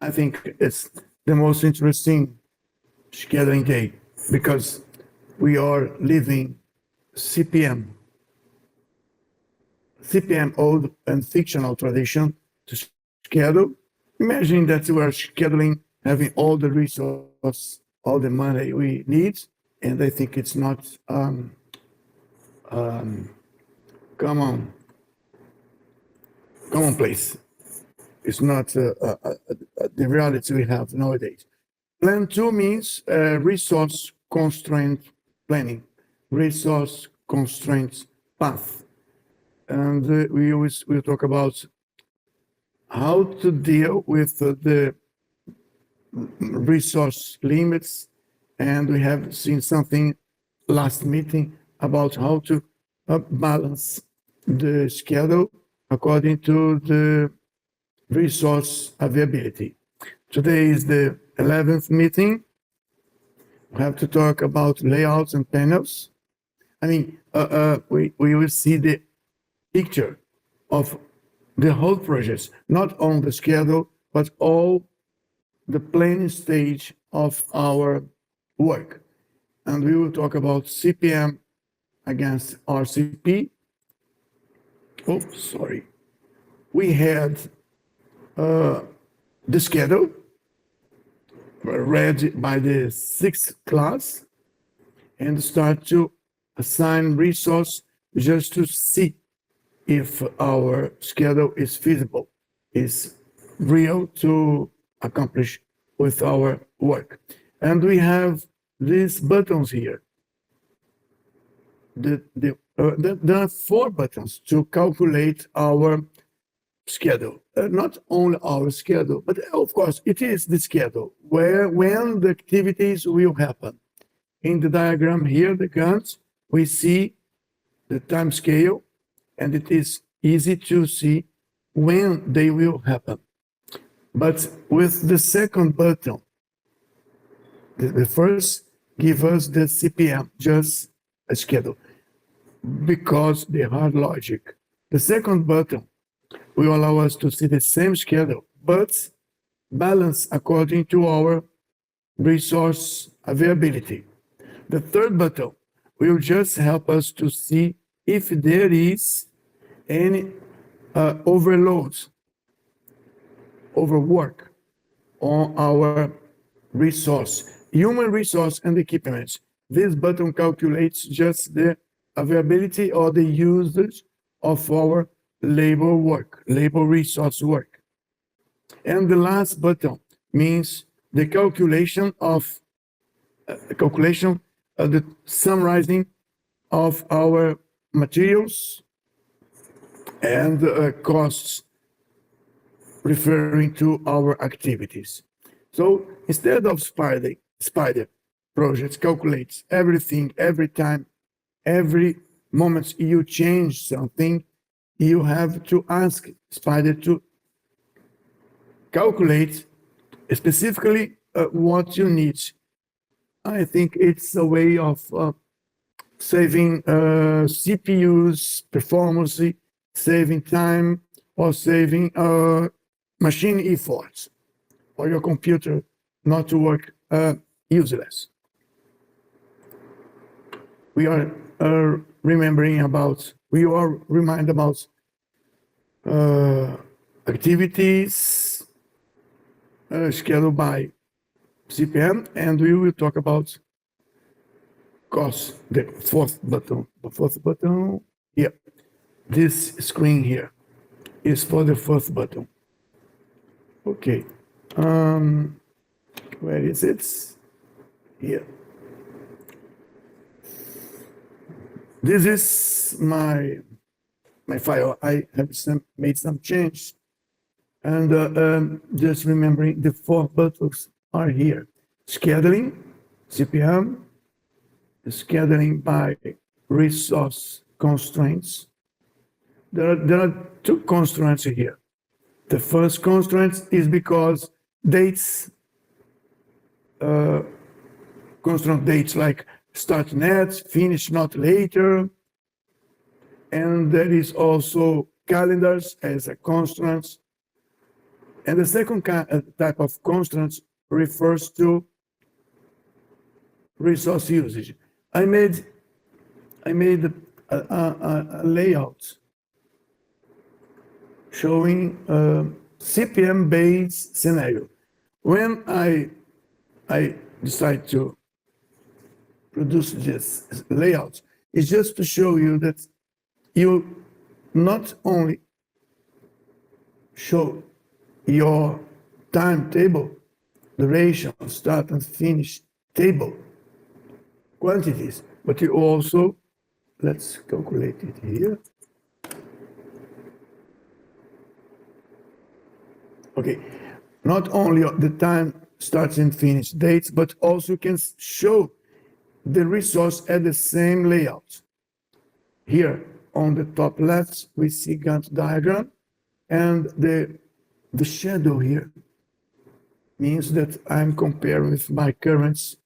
I think it's the most interesting scheduling day because we are living CPM, CPM old and fictional tradition to schedule. Imagine that we are scheduling having all the resource, all the money we need, and I think it's not common commonplace. It's not the reality we have nowadays. Plan two means resource constraint planning, resource constraints path. And we always will talk about how to deal with the resource limits. And we have seen something last meeting about how to balance the schedule according to the resource availability. Today is the 11th meeting. We have to talk about layouts and panels. I mean, we will see the picture of the whole project, not on the schedule, but all the planning stage of our work. And we will talk about CPM against RCP. Oh, sorry. We had the schedule read by the sixth class and start to assign resource just to see if our schedule is feasible, is real to accomplish with our work. And we have these buttons here. There are 4 buttons to calculate our schedule. Not only our schedule, but of course it is the schedule when the activities will happen. In the diagram here, the Gantt, we see the time scale, and it is easy to see when they will happen. But with the second button, the first give us the CPM, just a schedule, because the hard logic. The second button will allow us to see the same schedule, but balance according to our resource availability. The third button will just help us to see if there is any overwork on our resource, human resource and equipment. This button calculates just the availability or the usage of our labor resource work. And the last button means the calculation of the summarizing of our materials and costs referring to our activities. So instead of Spider projects calculates everything every time, every moment you change something, you have to ask Spider to calculate specifically what you need. I think it's a way of saving CPU's performance, saving time, or saving machine efforts, or your computer not to work useless. We are reminded about activities scheduled by CPM, and we will talk about costs, the fourth button here. This screen here is for the fourth button. Okay, where is it? Here. This is my file. I have made some change, and just remembering the 4 buttons are here: scheduling, CPM, scheduling by resource constraints. There are 2 constraints here. The first constraint is because dates, constraint dates like start net, finish not later. And there is also calendars as a constraint. And the second type of constraints refers to resource usage. I made a layout showing a CPM-based scenario. When I decide to produce this layout, it's just to show you that you not only show your timetable, duration, start and finish table, quantities, but you also, let's calculate it here. Okay, not only the time, starts and finish dates, but also can show the resource at the same layout. Here on the top left, we see Gantt diagram, and the shadow here means that I'm comparing with my current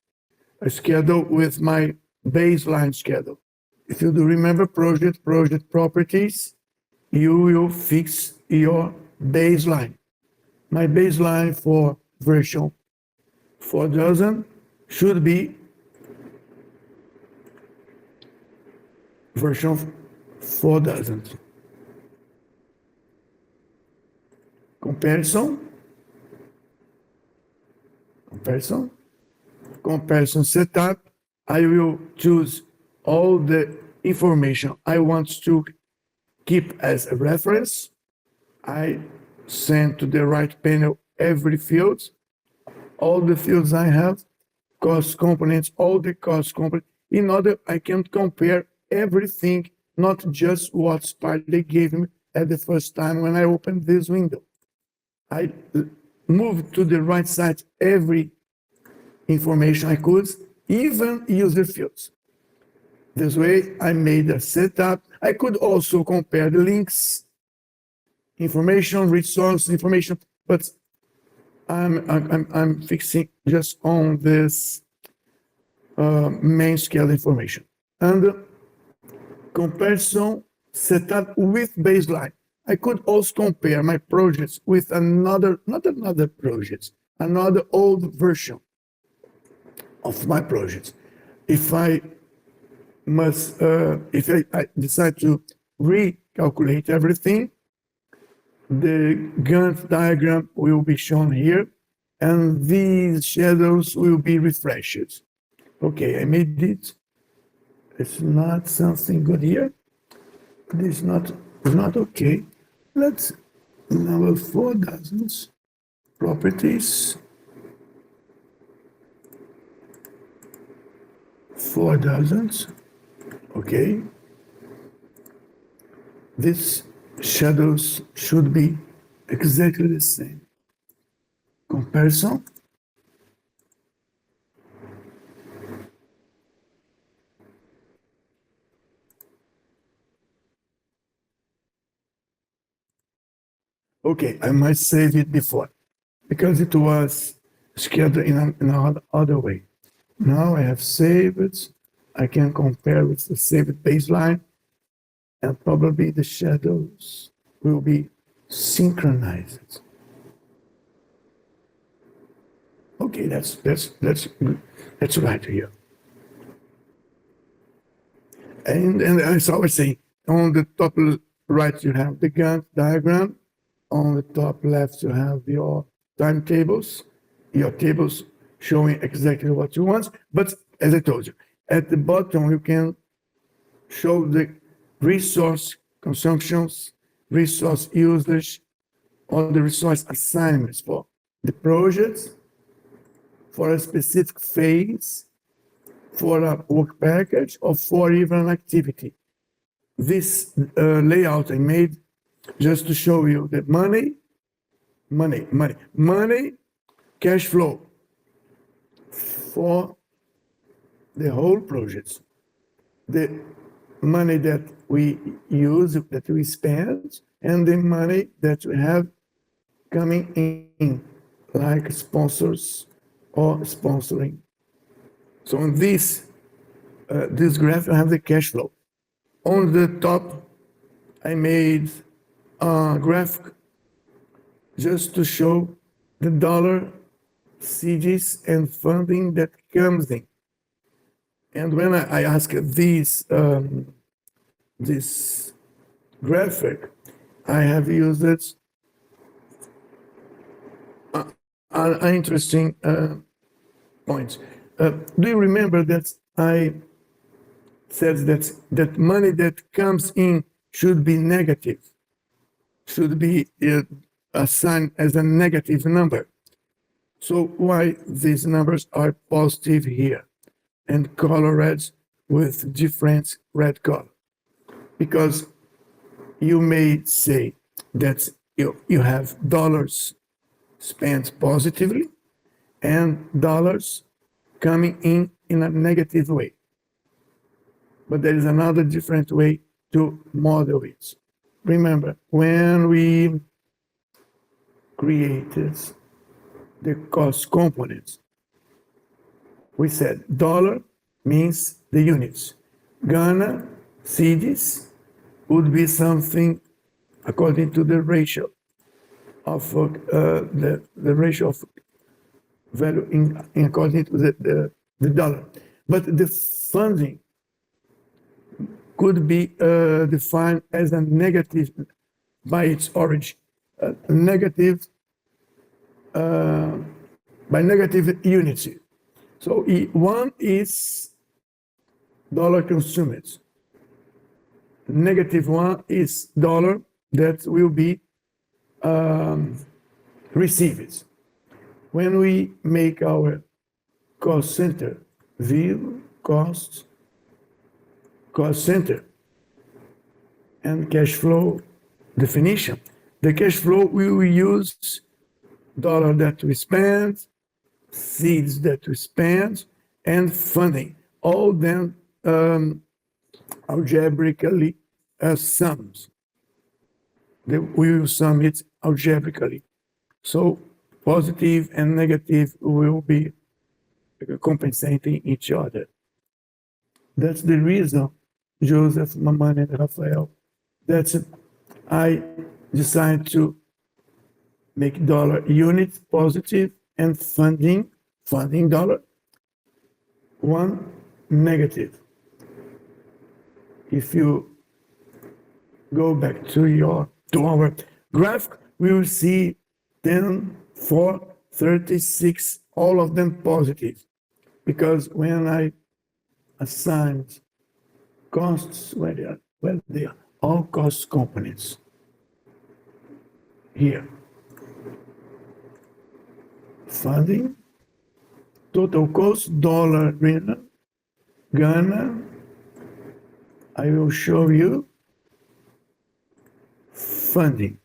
schedule with my baseline schedule. If you do remember project properties, you will fix your baseline. My baseline for version 4000 should be version 4000. Comparison setup. I will choose all the information I want to keep as a reference. I send to the right panel every field, all the fields I have, cost components, all the cost components, in order I can compare everything, not just what part they gave me at the first time when I opened this window. I moved to the right side every information I could, even user fields. This way I made a setup. I could also compare the links, information, resource information, but I'm fixing just on this main scale information. And comparison setup with baseline. I could also compare my projects with another old version of my projects. If I decide to recalculate everything, the Gantt diagram will be shown here, and these shadows will be refreshed. Okay, I made it. It's not something good here. It's not okay. Let's number 4000 properties. 4000. Okay. These shadows should be exactly the same. Comparison. Okay, I might save it before because it was scheduled in another way. Now I have saved it. I can compare with the saved baseline, and probably the shadows will be synchronized. Okay, that's right here. And as I was saying, on the top right you have the Gantt diagram. On the top left you have your timetables, your tables showing exactly what you want. But as I told you, at the bottom you can show the resource consumptions, resource usage, or the resource assignments for the projects, for a specific phase, for a work package, or for even an activity. This layout I made just to show you that money, cash flow for the whole project. The money that we use, that we spend, and the money that we have coming in, like sponsors or sponsoring. So on this graph, I have the cash flow. On the top, I made a graph just to show the dollar CDs and funding that comes in. And when I ask this graphic, I have used an interesting point. Do you remember that I said that money that comes in should be negative, should be assigned as a negative number? So why these numbers are positive here and colored with different red color? Because you may say that you have dollars spent positively and dollars coming in a negative way. But there is another different way to model it. Remember, when we created the cost components, we said dollar means the units. Ghana cedis would be something according to the ratio of the ratio of value in according to the dollar. But the funding could be defined as a negative by its origin, negative by negative unity. So one is dollar consumed. Negative one is dollar that will be received. When we make our cost center, view cost center, and cash flow definition, the cash flow we will use dollar that we spend, seeds that we spend, and funding. All them algebraically sums. We will sum it algebraically. So positive and negative will be compensating each other. That's the reason, Joseph, Mamani, and Rafael, that I decided to make dollar unit positive and funding dollar one negative. If you go back to our graph, we will see 10, 4, 36, all of them positive. Because when I assigned costs, where they are, all cost components here. Funding, total cost, dollar, Ghana, I will show you funding.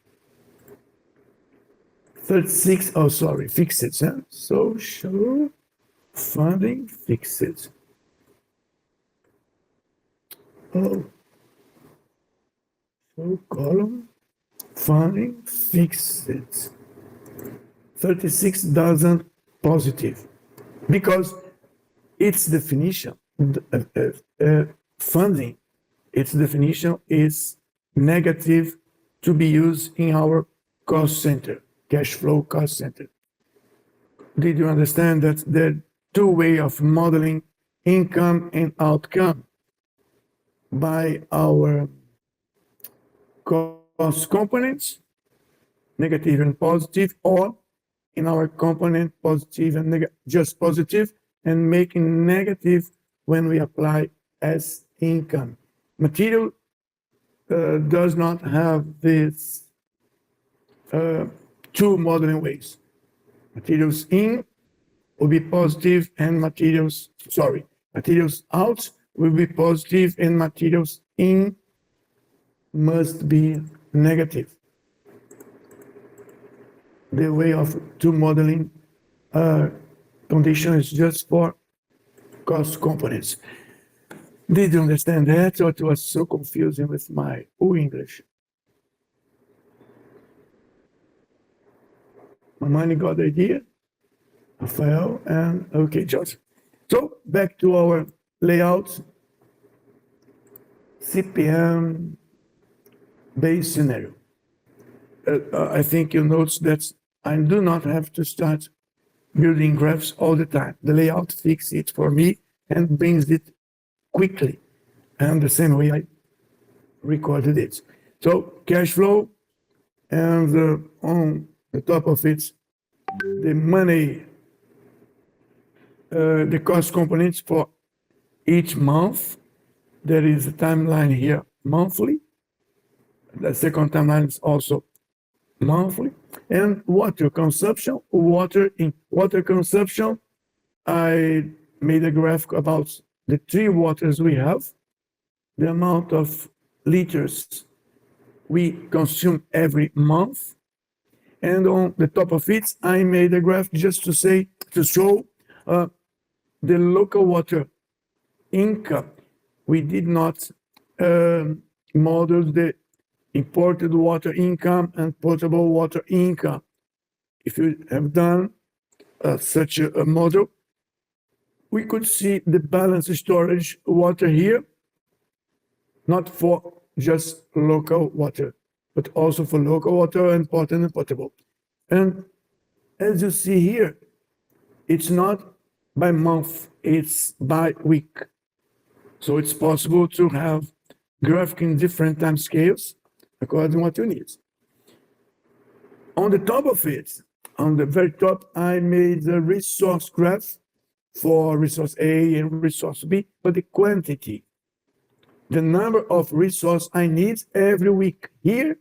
36, oh, sorry, fixed. Huh? So show funding fixed. Oh, so column funding fixed. 36,000 positive because its definition, funding, its definition is negative to be used in our cost center, cash flow cost center. Did you understand that there are two ways of modeling income and outcome by our cost components, negative and positive, or in our component positive and just positive, and making negative when we apply as income. Material does not have this two modeling ways. Materials in will be positive and materials out will be positive and materials in must be negative. The way of two modeling condition is just for cost components. Did you understand that, or it was so confusing with my English? Mamani got the idea? Rafael and okay, George. So back to our layout. CPM based scenario. I think you notice that I do not have to start building graphs all the time. The layout fixes it for me and brings it quickly. And the same way I recorded it. So cash flow, and on the top of it, the money, the cost components for each month. There is a timeline here monthly. The second timeline is also monthly. And water consumption, water consumption, I made a graphic about the three waters we have, the amount of liters we consume every month. And on the top of it, I made a graph just to show the local water income. We did not model the imported water income and potable water income. If you have done such a model, we could see the balanced storage water here, not for just local water, but also for local water, imported and potable. And as you see here, it's not by month, it's by week. So it's possible to have graphic in different time scales according to what you need. On the top of it, on the very top, I made the resource graph for resource A and resource B, but the quantity, the number of resource I need every week. Here,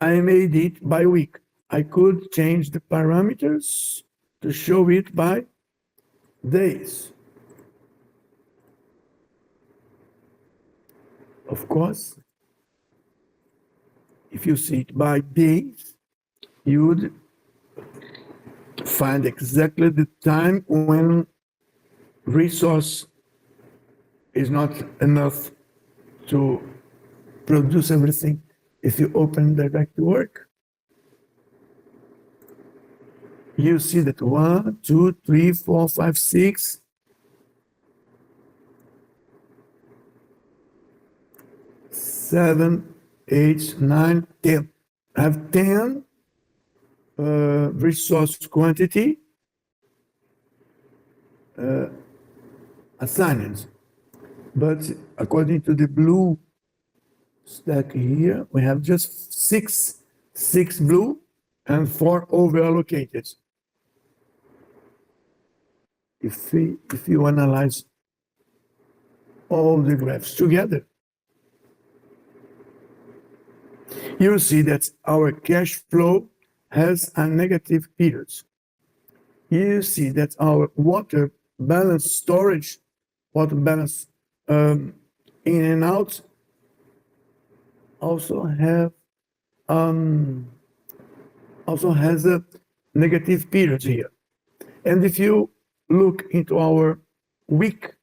I made it by week. I could change the parameters to show it by days. Of course, if you see it by days, you would find exactly the time when resource is not enough to produce everything. If you open direct work, you see that 1, 2, 3, 4, 5, 6, 7, 8, 9, 10. I have 10 resource quantity assignments. But according to the blue stack here, we have just six blue and 4 over allocated. If you analyze all the graphs together, you see that our cash flow has a negative period. You see that our water balance storage, water balance in and out, also has a negative period here. And if you look into our week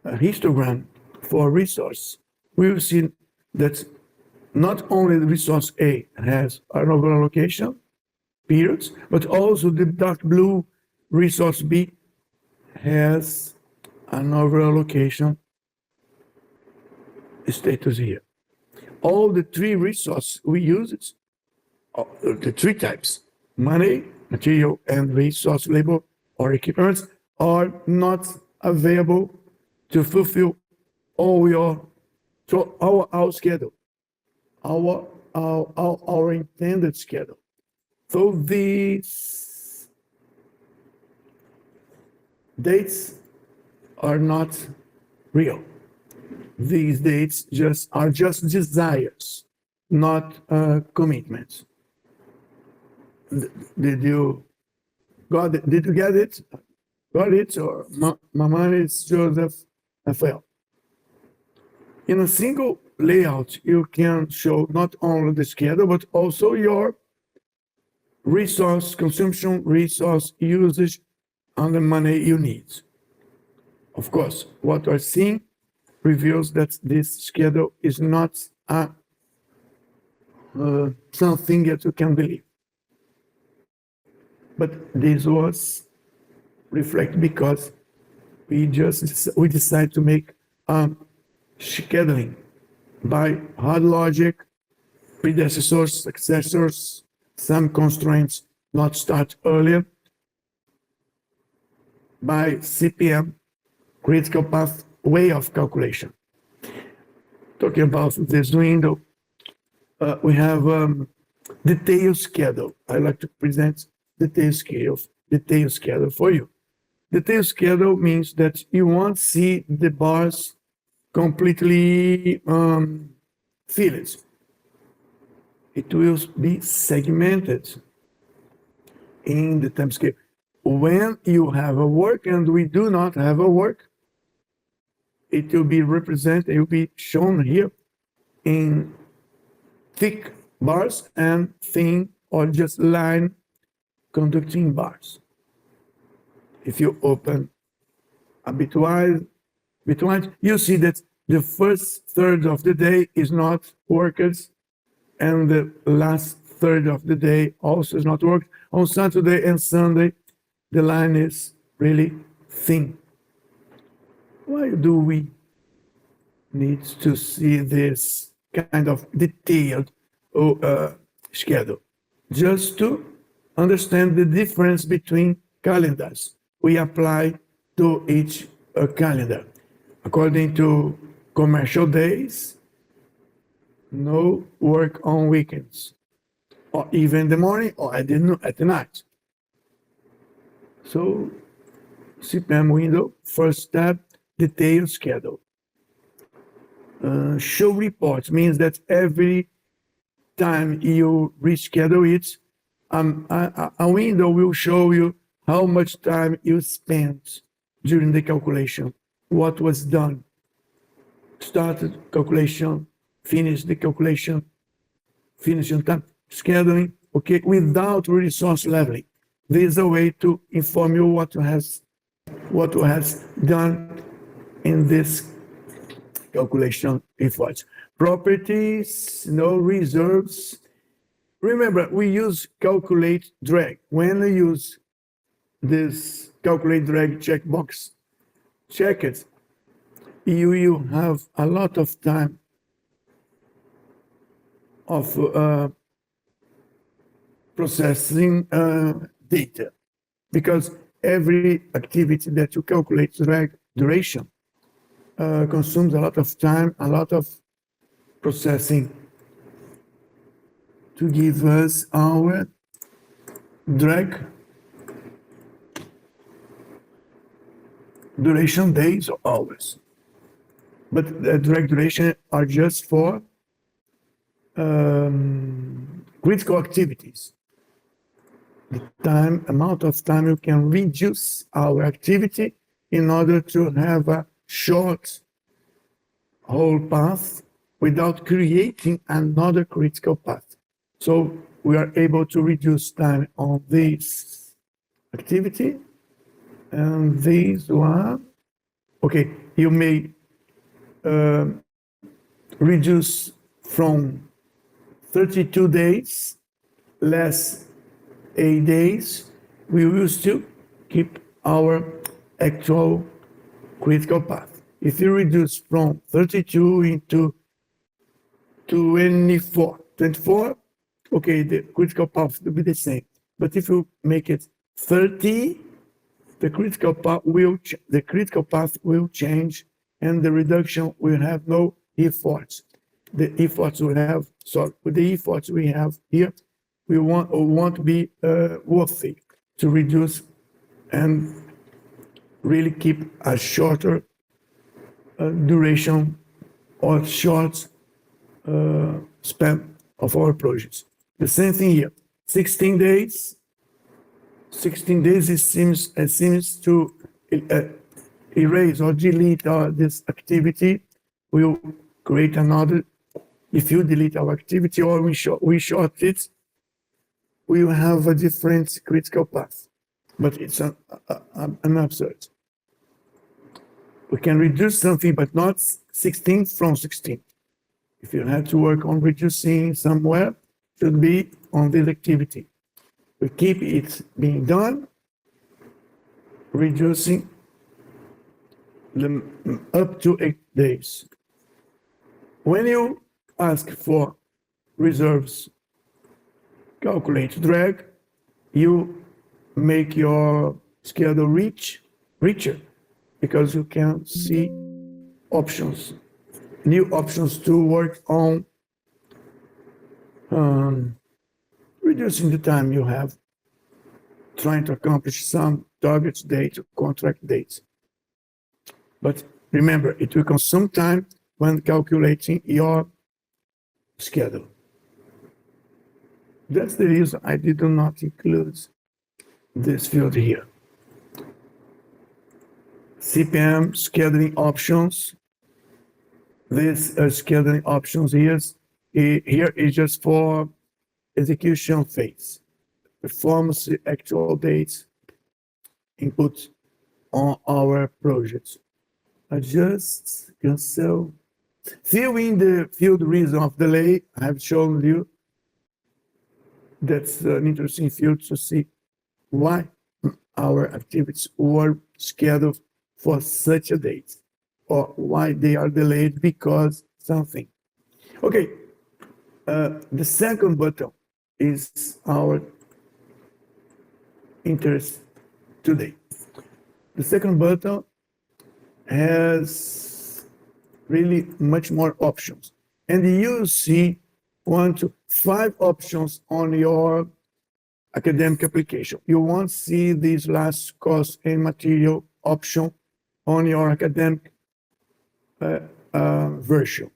histogram for resource, we will see that not only the resource A has an over allocation periods, but also the dark blue resource B has an over allocation status here. All the three resources we use, the three types, money, material, and resource labor or equipment, are not available to fulfill our schedule, our intended schedule. So these dates are not real. These dates are just desires, not commitments. Did you get it? Got it? Or my mind is Joseph Raphael. In a single layout, you can show not only the schedule, but also your resource consumption, resource usage, and the money you need. Of course, what we're seeing reveals that this schedule is not something that you can believe. But this was reflected because we decided to make scheduling by hard logic predecessors, successors, some constraints not start earlier by CPM, critical path way of calculation. Talking about this window, we have detailed schedule. I like to present detailed schedule for you. Detailed schedule means that you won't see the bars completely filled. It will be segmented in the time scale. When you have a work and we do not have a work, it will be represented, it will be shown here in thick bars and thin or just line conducting bars. If you open a bit wide, you see that the first third of the day is not worked, and the last third of the day also is not worked. On Saturday and Sunday, the line is really thin. Why do we need to see this kind of detailed schedule? Just to understand the difference between calendars we apply to each calendar. According to commercial days, no work on weekends, or even in the morning or at the night. So, CPM window, first tab, detailed schedule. Show reports means that every time you reschedule it, a window will show you how much time you spent during the calculation, what was done, started calculation, finished the calculation, finishing time, scheduling, okay, without resource leveling. There is a way to inform you what has done in this calculation efforts. Properties, no reserves. Remember, we use calculate drag. When we use this calculate drag checkbox, check it. You will have a lot of time of processing data, because every activity that you calculate drag duration consumes a lot of time, a lot of processing to give us our drag duration days or hours. But the drag duration are just for critical activities. The amount of time you can reduce our activity in order to have a short whole path without creating another critical path. So we are able to reduce time on this activity and this one. Okay, you may reduce from 32 days less 8 days. We will still keep our actual critical path. If you reduce from 32 into 24, okay, the critical path will be the same. But if you make it 30, the critical path will change, and the reduction will have no efforts. The efforts we have, with the efforts we have here, we want to be worthy to reduce and really keep a shorter duration or short span of our projects. The same thing here, 16 days. 16 days, it seems to erase or delete this activity. We'll create another. If you delete our activity or we short it, we will have a different critical path. But it's an absurd. We can reduce something, but not 16 from 16. If you have to work on reducing somewhere, it should be on this activity. We keep it being done, reducing up to 8 days. When you ask for reserves, calculate drag, you make your schedule richer because you can see options, new options to work on, reducing the time you have trying to accomplish some targets, dates, or contract dates. But remember, it will consume time when calculating your schedule. That's the reason I did not include this field here. CPM scheduling options. This scheduling options here is just for execution phase, performance actual dates, input on our projects. Adjust, cancel. Fill in the field reason of delay. I have shown you. That's an interesting field to see why our activities were scheduled for such a date, or why they are delayed because something. Okay, the second button is our interest today. The second button has really much more options. And you see 1 to 5 options on your academic application. You won't see this last cost and material option on your academic version.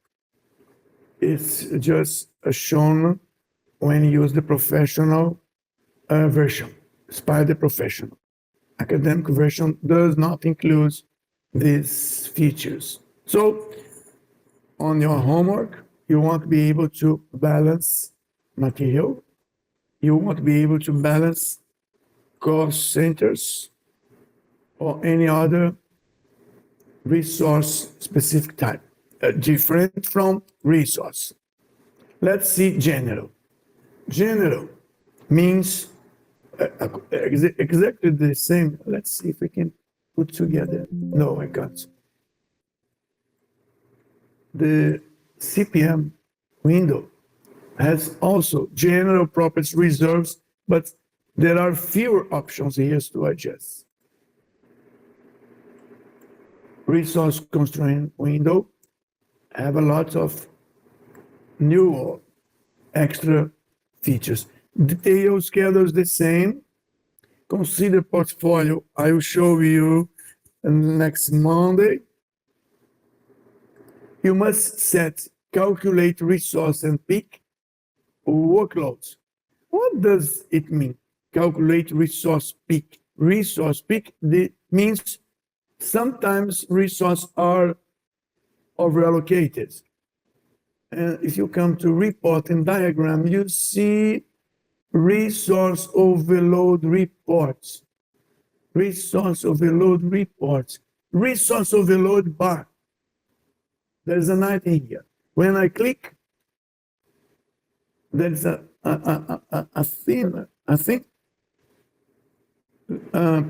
It's just shown when you use the professional version, Spider Professional. Academic version does not include these features. So on your homework, you won't be able to balance material. You won't be able to balance cost centers or any other resource specific type, different from resource. Let's see general. General means exactly the same. Let's see if we can put together. No, I can't. The CPM window has also general properties reserves, but there are fewer options here to adjust. Resource constraint window have a lot of new or extra features. Detail schedule is the same. Consider portfolio. I will show you next Monday. You must set calculate resource and peak workloads. What does it mean? Calculate resource peak. Resource peak means sometimes resources are overallocated. And if you come to report and diagram, you see resource overload reports. Resource overload reports. Resource overload bar. There's an item here. When I click, there's a theme, I think,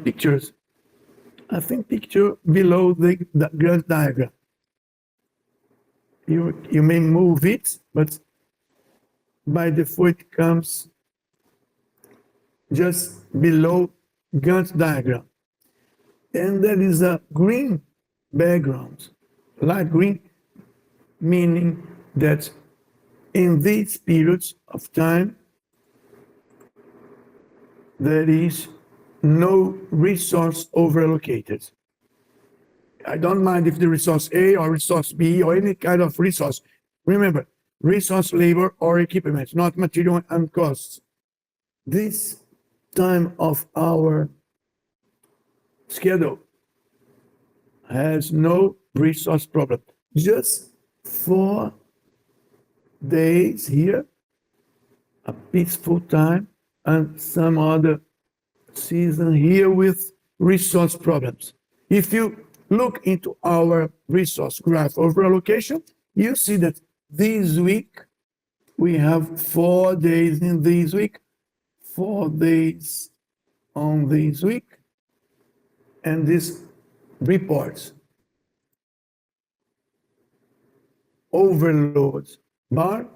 pictures. I think picture below the Gantt diagram. You may move it, but by default it comes just below Gantt diagram. And there is a green background, light green, meaning that in these periods of time, there is no resource overallocated. I don't mind if the resource A or resource B or any kind of resource. Remember, resource, labor, or equipment, not material and costs. This time of our schedule has no resource problem. Just 4 days here, a peaceful time, and some other season here with resource problems. If you look into our resource graph overallocation, you see that this week we have 4 days in this week, 4 days on this week, and this reports overload bar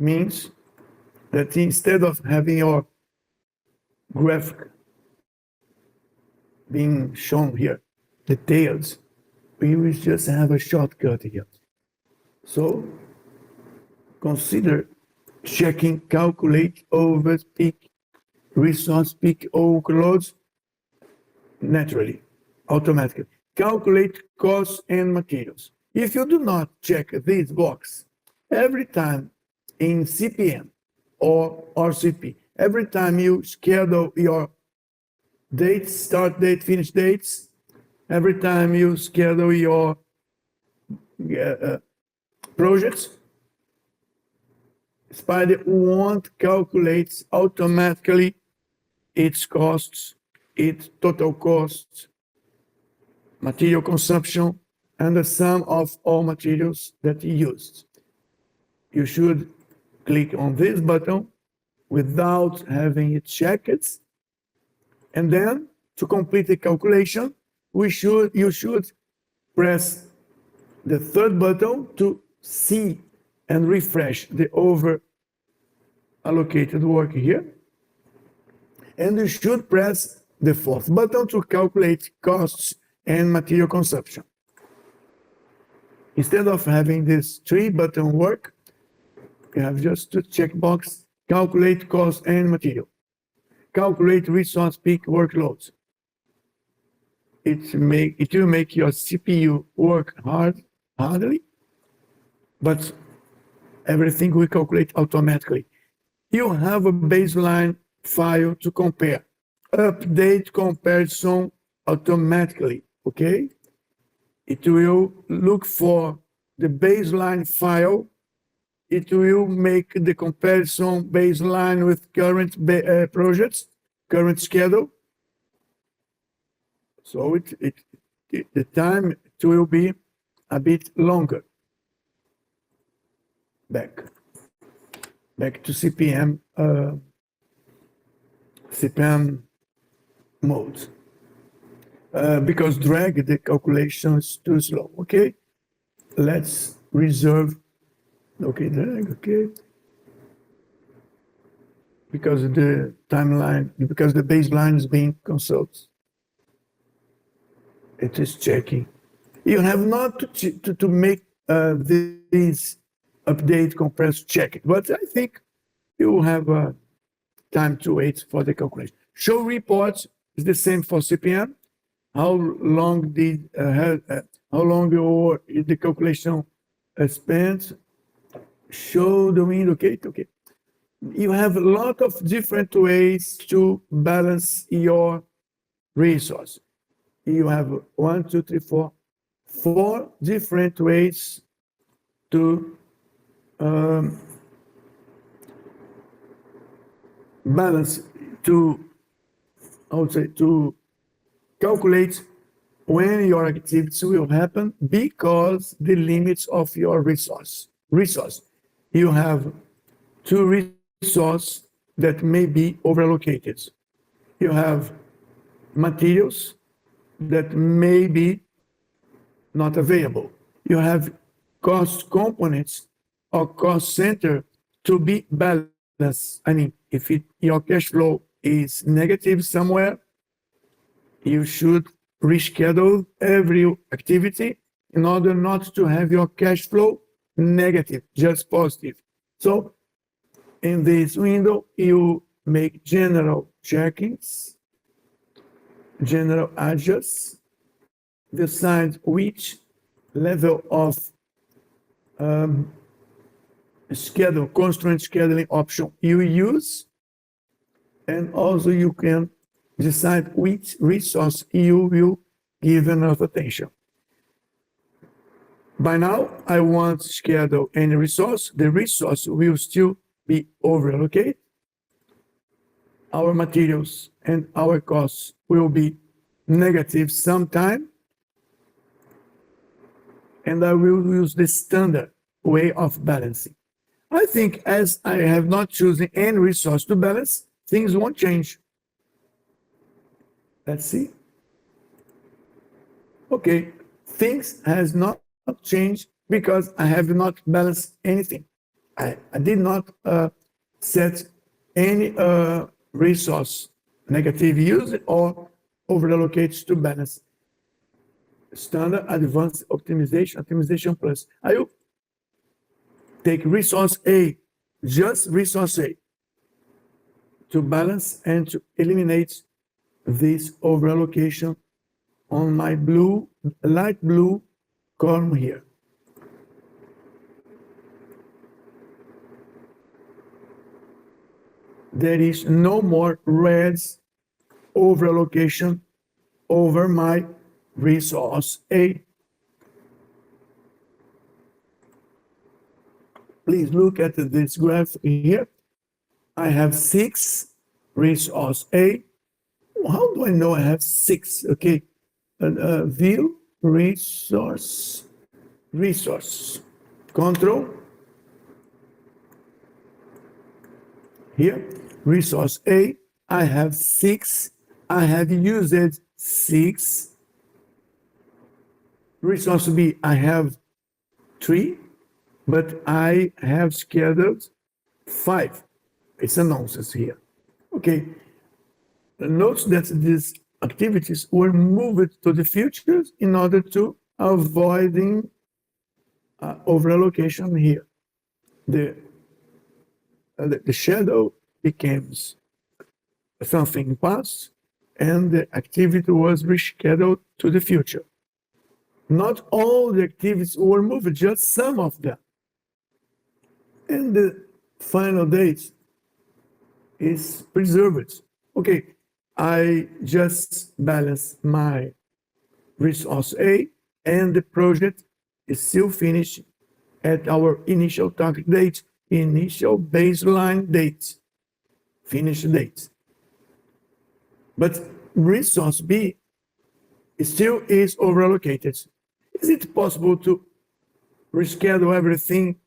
means that instead of having your graphic being shown here, details, we will just have a shortcut here. So consider checking calculate over peak resource peak overloads naturally, automatically. Calculate costs and materials. If you do not check this box every time in CPM or RCP, every time you schedule your dates, start date, finish dates, every time you schedule your projects, Spider won't calculate automatically its costs, its total costs, material consumption, and the sum of all materials that you used. You should click on this button without having it checked. And then to complete the calculation, you should press the third button to see and refresh the over allocated work here. And you should press the fourth button to calculate costs and material consumption. Instead of having this 3-button work, you have just to check box, calculate cost and material. Calculate resource peak workloads. It will make your CPU work hardly, but everything will calculate automatically. You have a baseline file to compare. Update comparison automatically, okay? It will look for the baseline file. It will make the comparison baseline with current projects, current schedule. So the time it will be a bit longer. Back to CPM mode. Because drag the calculation is too slow. Okay, let's reserve. Okay, drag. Okay, because the timeline, because the baseline is being consulted. It is checking. You have not to make this update compress check it, but I think you have time to wait for the calculation. Show reports is the same for CPM. How long did how long your the calculation spent? Show the window. Okay. You have a lot of different ways to balance your resource. You have 1, 2, 3, 4 different ways to balance, to calculate when your activities will happen because the limits of your resource. You have 2 resources that may be overallocated. You have materials that may be not available. You have cost components or cost center to be balanced. I mean, if your cash flow is negative somewhere, you should reschedule every activity in order not to have your cash flow negative, just positive. So in this window, you make general checkings, general adjusts, decide which level of constraint scheduling option you use, and also you can decide which resource you will give enough attention. By now, I won't schedule any resource. The resource will still be overallocated. Our materials and our costs will be negative sometime. And I will use the standard way of balancing. I think as I have not chosen any resource to balance, things won't change. Let's see. Okay, things has not changed because I have not balanced anything. I did not set any resource negative use or overallocate to balance. Standard advanced optimization plus. I will take resource A, just resource A, to balance and to eliminate this overallocation on my light blue column here. There is no more reds overallocation over my resource A. Please look at this graph here. I have 6 resource A. How do I know I have 6? Okay, view resource, control. Here, resource A, I have 6. I have used 6. Resource B, I have 3, but I have scheduled 5. It's a nonsense here. Okay. Note that these activities were moved to the future in order to avoiding overallocation here. The shadow becomes something past, and the activity was rescheduled to the future. Not all the activities were moved, just some of them. And the final date is preserved. Okay, I just balance my resource A, and the project is still finished at our initial target date, initial baseline date, finish date. But resource B still is overallocated. Is it possible to reschedule everything,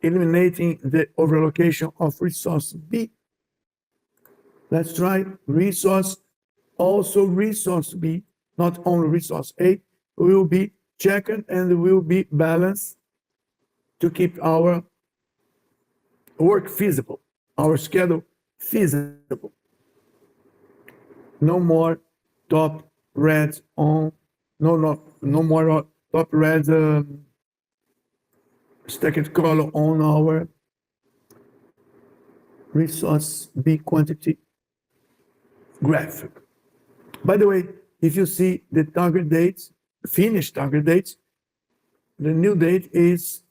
eliminating the overallocation of resource B? Let's try resource, also resource B, not only resource A, will be checked and will be balanced to keep our work feasible, our schedule feasible. No more top red on, no more top red stacked column on our resource B quantity graphic. By the way, if you see the target date, finished target date, the new date is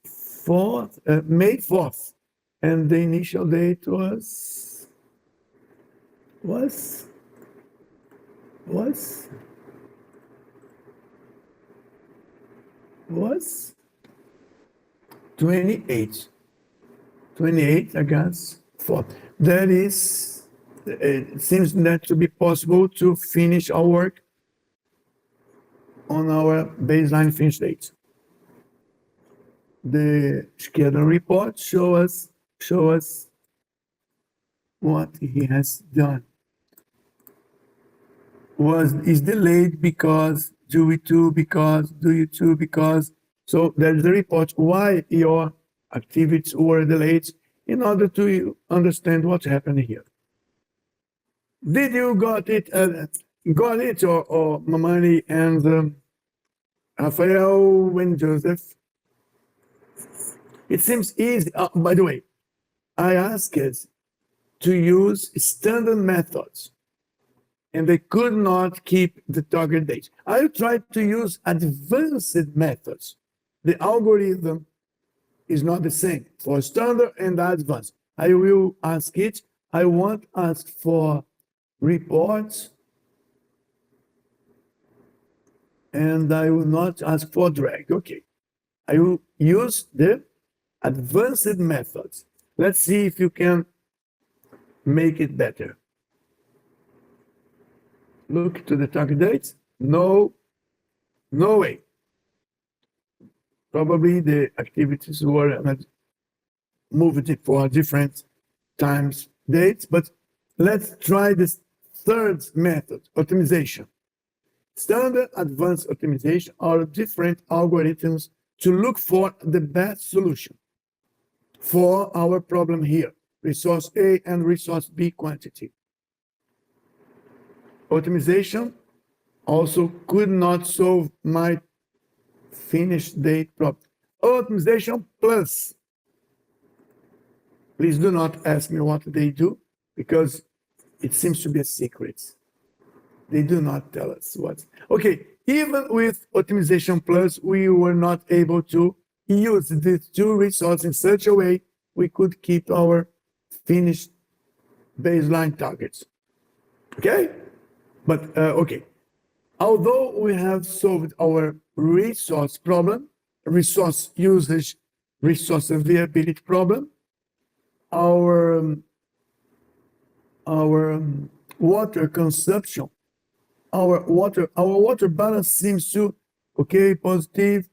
May 4th, and the initial date was 28 against 4. That is, it seems not to be possible to finish our work on our baseline finish date. The schedule report show us what he has done. Is delayed because due to because. So there's a report why your activities were delayed in order to understand what happened here. Did you got it, or Mamani and Rafael and Joseph? It seems easy. By the way, I asked to use standard methods, and they could not keep the target date. I tried to use advanced methods. The algorithm is not the same for standard and advanced. I will ask it. I won't ask for reports, and I will not ask for drag. Okay. I will use the advanced methods. Let's see if you can make it better. Look to the target dates. No way. Probably the activities were moved for different times dates, but let's try this third method, optimization. Standard advanced optimization are different algorithms to look for the best solution. for our problem here, resource A and resource B quantity. Optimization also could not solve my finish date problem. Optimization plus. Please do not ask me what they do, because it seems to be a secret. They do not tell us what. Okay, even with Optimization Plus, we were not able to use these two resources in such a way we could keep our finished baseline targets. Okay? But, okay. Although we have solved our resource problem, resource usage, resource availability problem, our water consumption, our water balance seems to, okay, positive.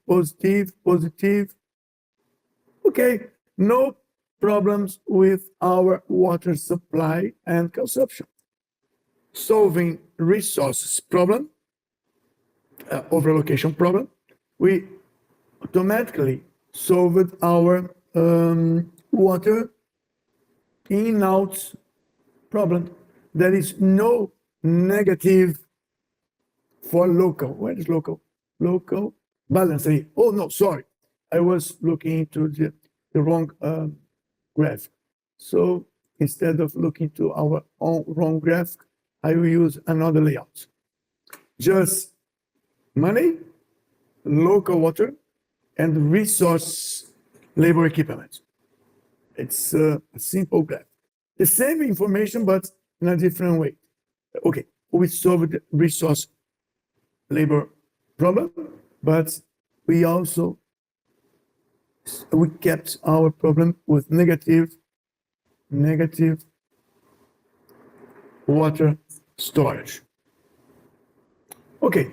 Okay, no problems with our water supply and consumption. Solving resources problem, overallocation problem, we automatically solved our water in-out problem. There is no negative for local. Where is local? Local balance. Oh, no, sorry. I was looking into the wrong graph. So instead of looking to our own wrong graph, I will use another layout. Just money, local water, and resource labor equipment. It's a simple graph. The same information, but in a different way. Okay, we solved the resource labor problem, but we also kept our problem with negative water storage. Okay,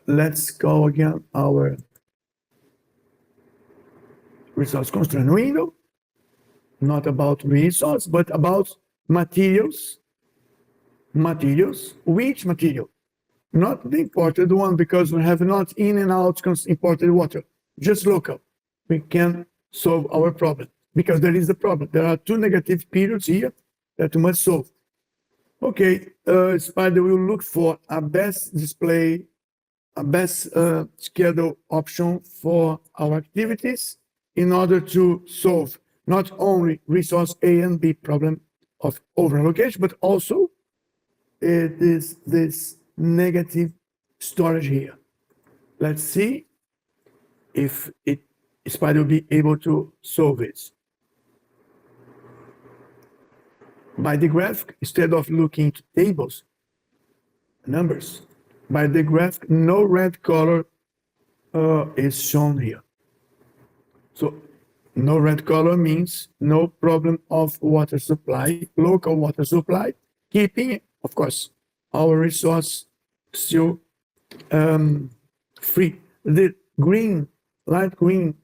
let's go again our resource constraint window. Not about resource, but about materials. Materials. Which material? Not the imported one, because we have not in and out imported water, just local. We can solve our problem, because there is a problem. There are two negative periods here that we must solve. Okay, Spider will look for a best display, a best schedule option for our activities in order to solve not only resource A and B problem of overallocation, but also it is this negative storage here. Let's see if Spider will be able to solve it. By the graph, instead of looking to tables, numbers, by the graph, no red color is shown here. So no red color means no problem of water supply, local water supply, keeping, of course, our resource still free. The green, light green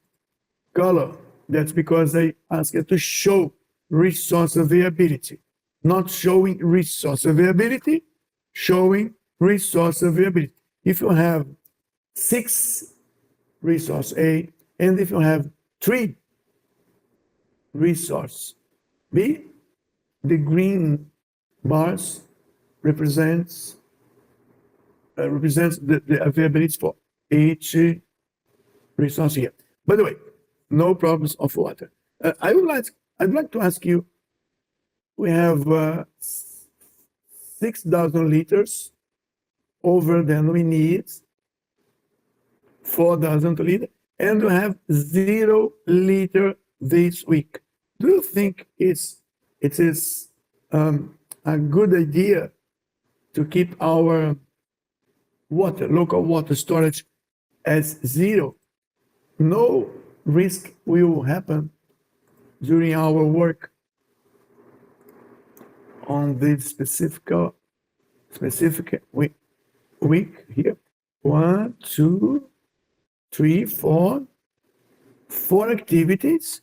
color, that's because they ask you to show resource availability, not showing resource availability, showing resource availability. If you have 6 resource A, and if you have 3 resource B, the green bars represents the availability for each resource here. By the way, no problems of water. I'd like to ask you, we have 6,000 liters over than we need, 4,000 liters, and we have 0 liter this week. Do you think it is a good idea to keep our water, local water storage as 0? No risk will happen during our work on this specific week here. 1, 2, 3, 4 activities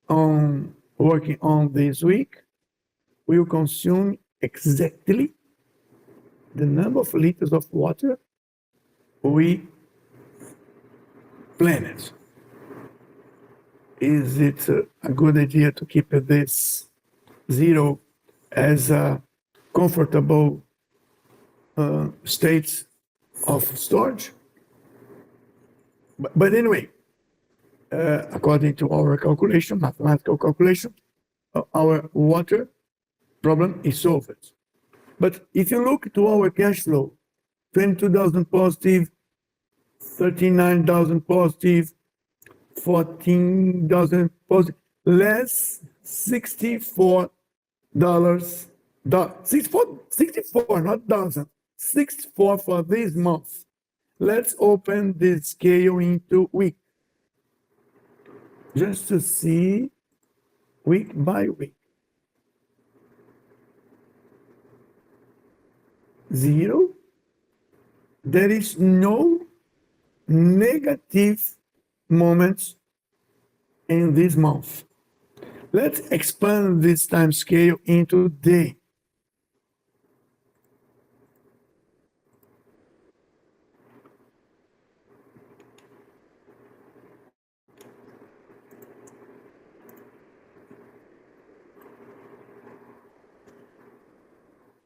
on working on this week will consume exactly the number of liters of water we planned. is it a good idea to keep this zero as a comfortable state of storage? But anyway, according to our calculation, mathematical calculation, our water problem is solved. But if you look to our cash flow, 22,000 positive, 39,000 positive, 14,000 positive, less $64, 64, not thousand, 64 for this month. Let's open the scale into week, just to see week by week. 0. There is no negative moments in this month. Let's expand this time scale into day.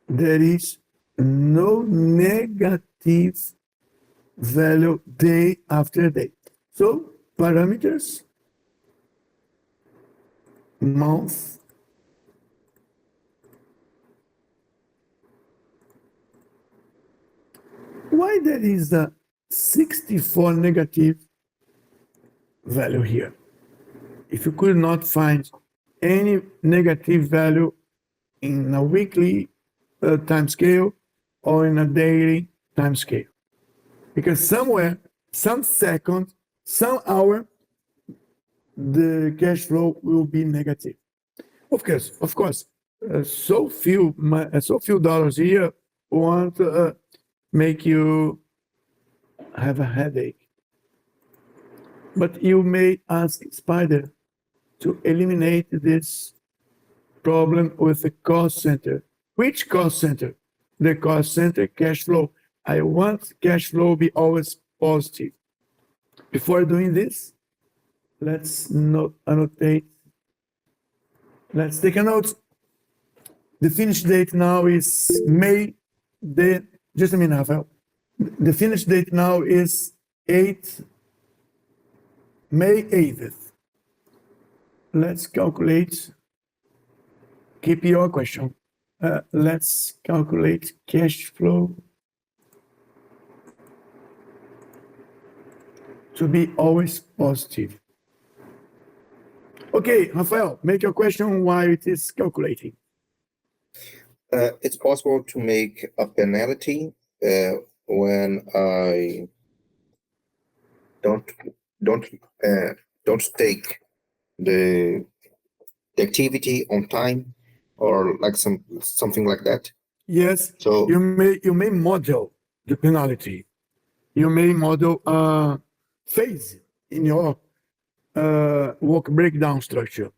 There is no negative value day after day. So parameters, month, why there is a 64 negative value here? If you could not find any negative value in a weekly time scale or in a daily time scale, because somewhere, some second, some hour, the cash flow will be negative. Of course, so few dollars here won't make you have a headache. But you may ask Spider to eliminate this problem with the cost center. Which cost center? The cost center cash flow. I want cash flow be always positive. Before doing this, let's annotate. Let's take a note. The finish date now is May. Just a minute, Rafael. The finish date now is May 8th. Let's calculate. Keep your question. Let's calculate cash flow to be always positive. Okay, Rafael, make your question while it is calculating. It's possible to make a penalty when I don't take the activity on time, or like something like that. Yes. So you may model the penalty. You may model a phase in your work breakdown structure.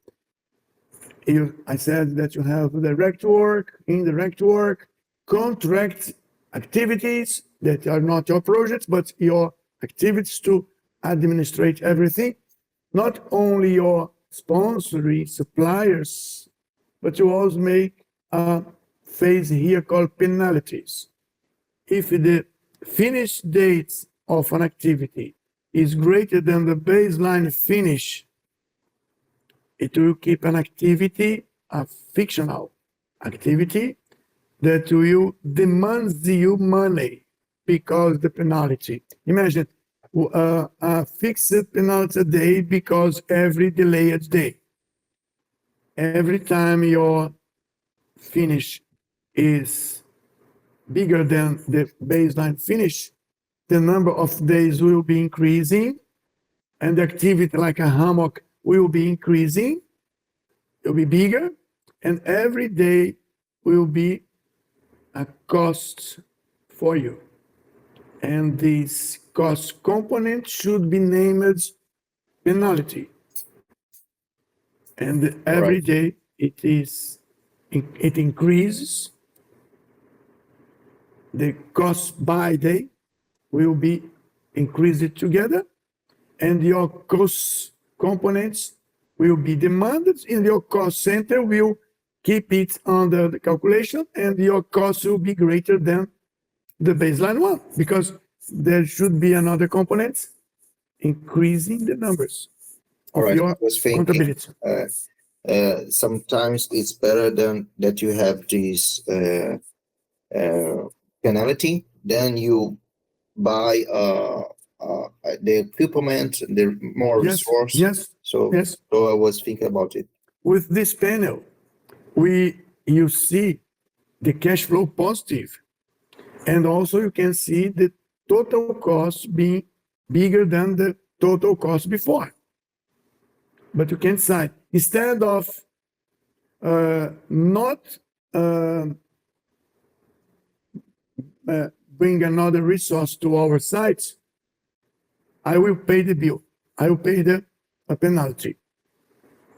I said that you have direct work, indirect work, contract activities that are not your projects, but your activities to administrate everything. Not only your sponsoring suppliers, but you also make a phase here called penalties. If the finish date of an activity is greater than the baseline finish, it will keep an activity, a fictional activity, that will demand you money because the penalty. Imagine a fixed penalty a day because every delayed day. Every time your finish is bigger than the baseline finish, the number of days will be increasing, and the activity like a hammock will be increasing, it will be bigger, and every day will be a cost for you. And this cost component should be named penalty. And every day it increases. The cost by day will be increased together, and your cost components will be demanded, and your cost center will keep it under the calculation, and your cost will be greater than the baseline one, because there should be another component increasing the numbers All of right. I your was thinking, contability. sometimes it's better than that you have this penalty, then you buy the equipment, the more Yes, resource. yes, So, yes. so I was thinking about it. With this panel, you see the cash flow positive, and also you can see the total cost being bigger than the total cost before. But you can decide, instead of not bring another resource to our sites, I will pay the bill. I will pay a penalty.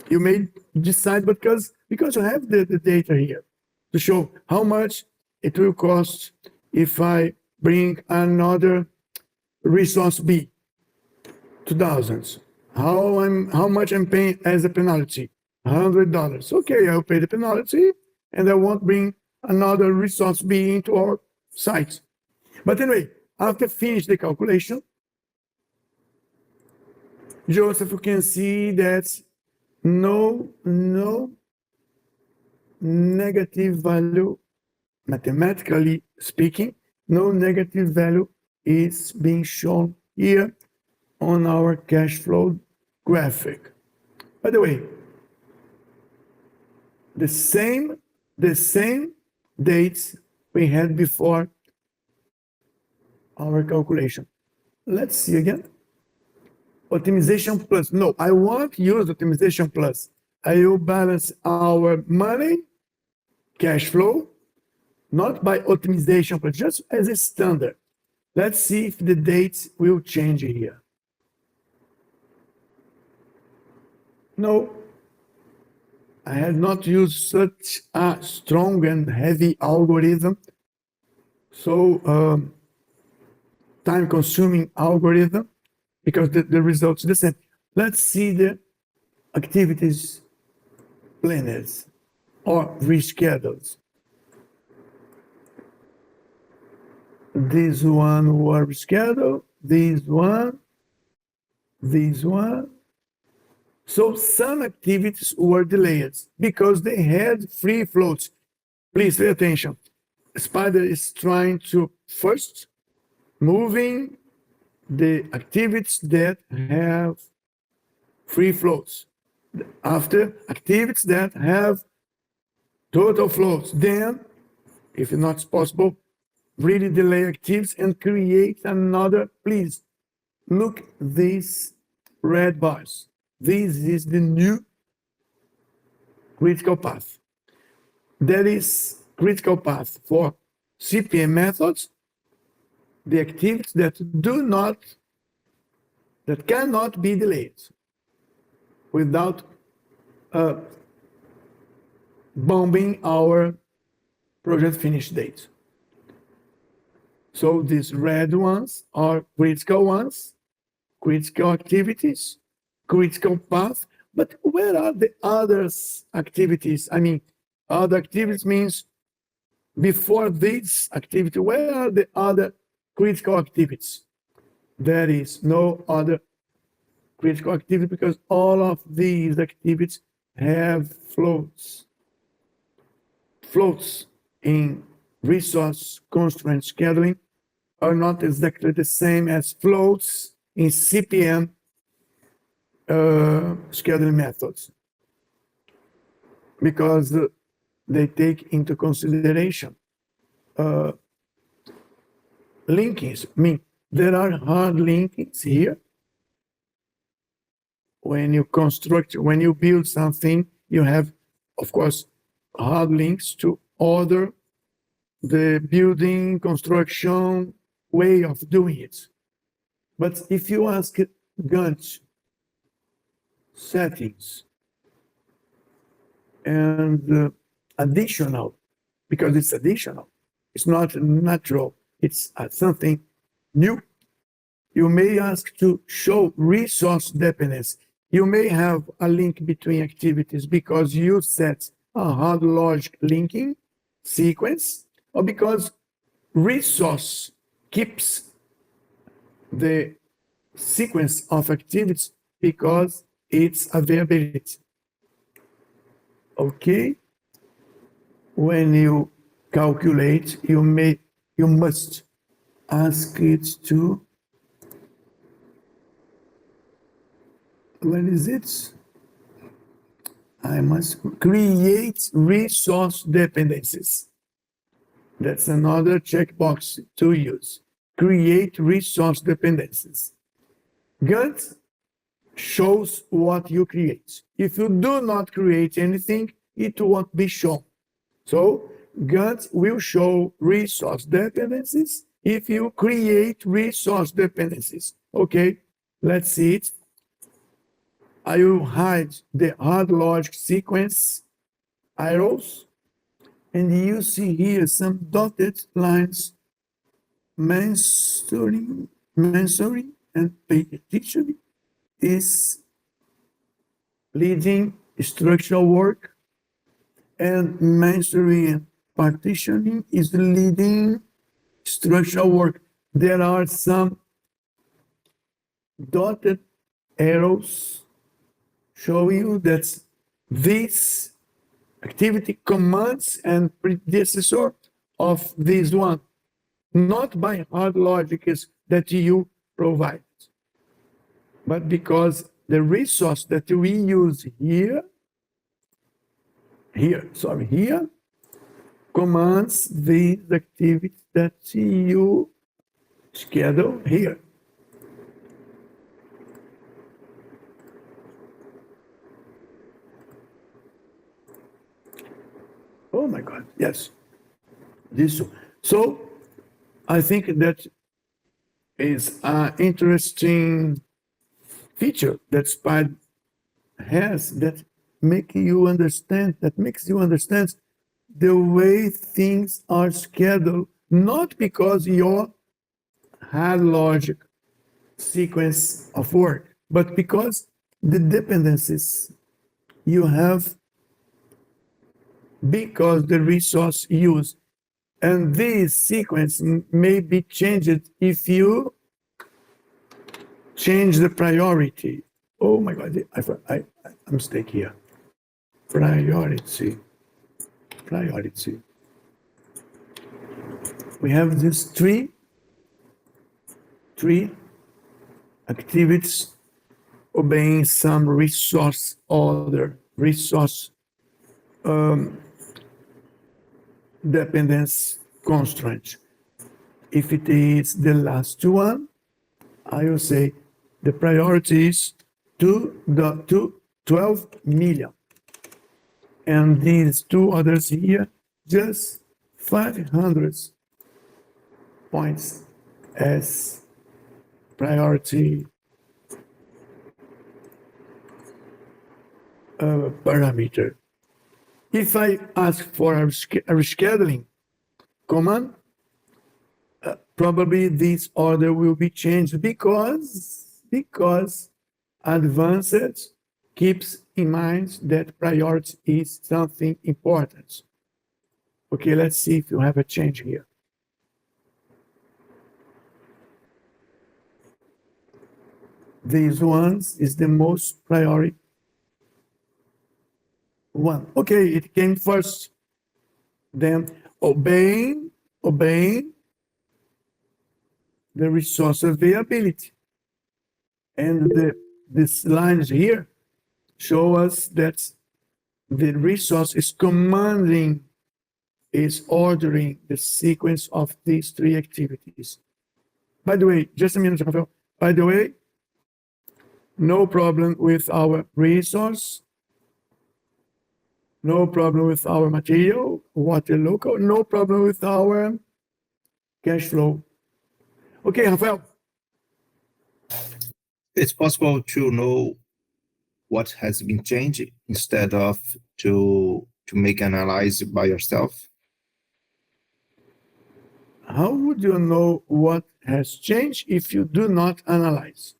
You may decide, because you have the data here to show how much it will cost if I bring another resource B, 2,000. How much I'm paying as a penalty? $100. Okay, I'll pay the penalty, and I won't bring another resource B into our site. But anyway, after finish the calculation, Joseph, you can see that no negative value, mathematically speaking, no negative value is being shown here on our cash flow graphic. By the way, the same dates we had before our calculation. Let's see again. Optimization plus. No, I won't use optimization plus. I will balance our money, cash flow, not by optimization plus, just as a standard. Let's see if the dates will change here. No, I have not used such a strong and heavy algorithm. So time-consuming algorithm, because the results are the same. Let's see the activities planners or rescheduled. This one were rescheduled, this one. So some activities were delayed because they had free floats. Please pay attention. Spider is trying to first moving the activities that have free floats. After, activities that have total floats. Then, if it's not possible, really delay activities and create another. Please look these red bars. This is the new critical path. That is critical path for CPM methods, the activities that cannot be delayed without bombing our project finish date. So these red ones are critical ones, critical activities, critical path. But where are the other activities? I mean, other activities means before this activity, where are the other critical activities? There is no other critical activity because all of these activities have floats. Floats in resource constraint scheduling are not exactly the same as floats in CPM scheduling methods, because they take into consideration linkings. I mean, there are hard linkings here. When you build something, you have, of course, hard links to order the building construction way of doing it. But if you ask Gantt settings and additional, because it's additional, it's not natural, it's something new. You may ask to show resource dependence. you may have a link between activities because you set a hard logic linking sequence, or because resource keeps the sequence of activities because it's availability. Okay? When you calculate, you must ask it to, what is it? I must create resource dependencies. That's another checkbox to use. Create resource dependencies. Gantt shows what you create. If you do not create anything, it won't be shown. So Gantt will show resource dependencies if you create resource dependencies. Okay, let's see it. I will hide the hard logic sequence arrows, and you see here some dotted lines mensuring and partitioning is leading structural work, and mensuring and partitioning is leading structural work. There are some dotted arrows showing you that this activity commands and predecessor of this one, not by hard logic is that you provide, but because the resource that we use here commands the activity that you schedule here. Oh my God, yes. This. So I think that is an interesting feature that SPIDE has that makes you understand the way things are scheduled, not because your hard logic sequence of work, but because the dependencies you have because the resource used. And this sequence may be changed if you change the priority. Oh my God, I'm mistake here. Priority. We have these three activities obeying some resource order, resource dependence constraint. If it is the last one, I will say the priority is to 12 million. And these two others here, just 500 points as priority parameter. If I ask for a rescheduling command, probably this order will be changed because advanced keeps in mind that priority is something important. Okay, let's see if you have a change here. These ones is the most priority one. Okay, it came first. Then obeying the resource availability. And these lines here show us that the resource is commanding, is ordering the sequence of these three activities. By the way, just a minute, Rafael. By the way, no problem with our resource, no problem with our material, water local, no problem with our cash flow. Okay, Rafael. It's possible to know what has been changed instead of to make analyze by yourself. How would you know what has changed if you do not analyze?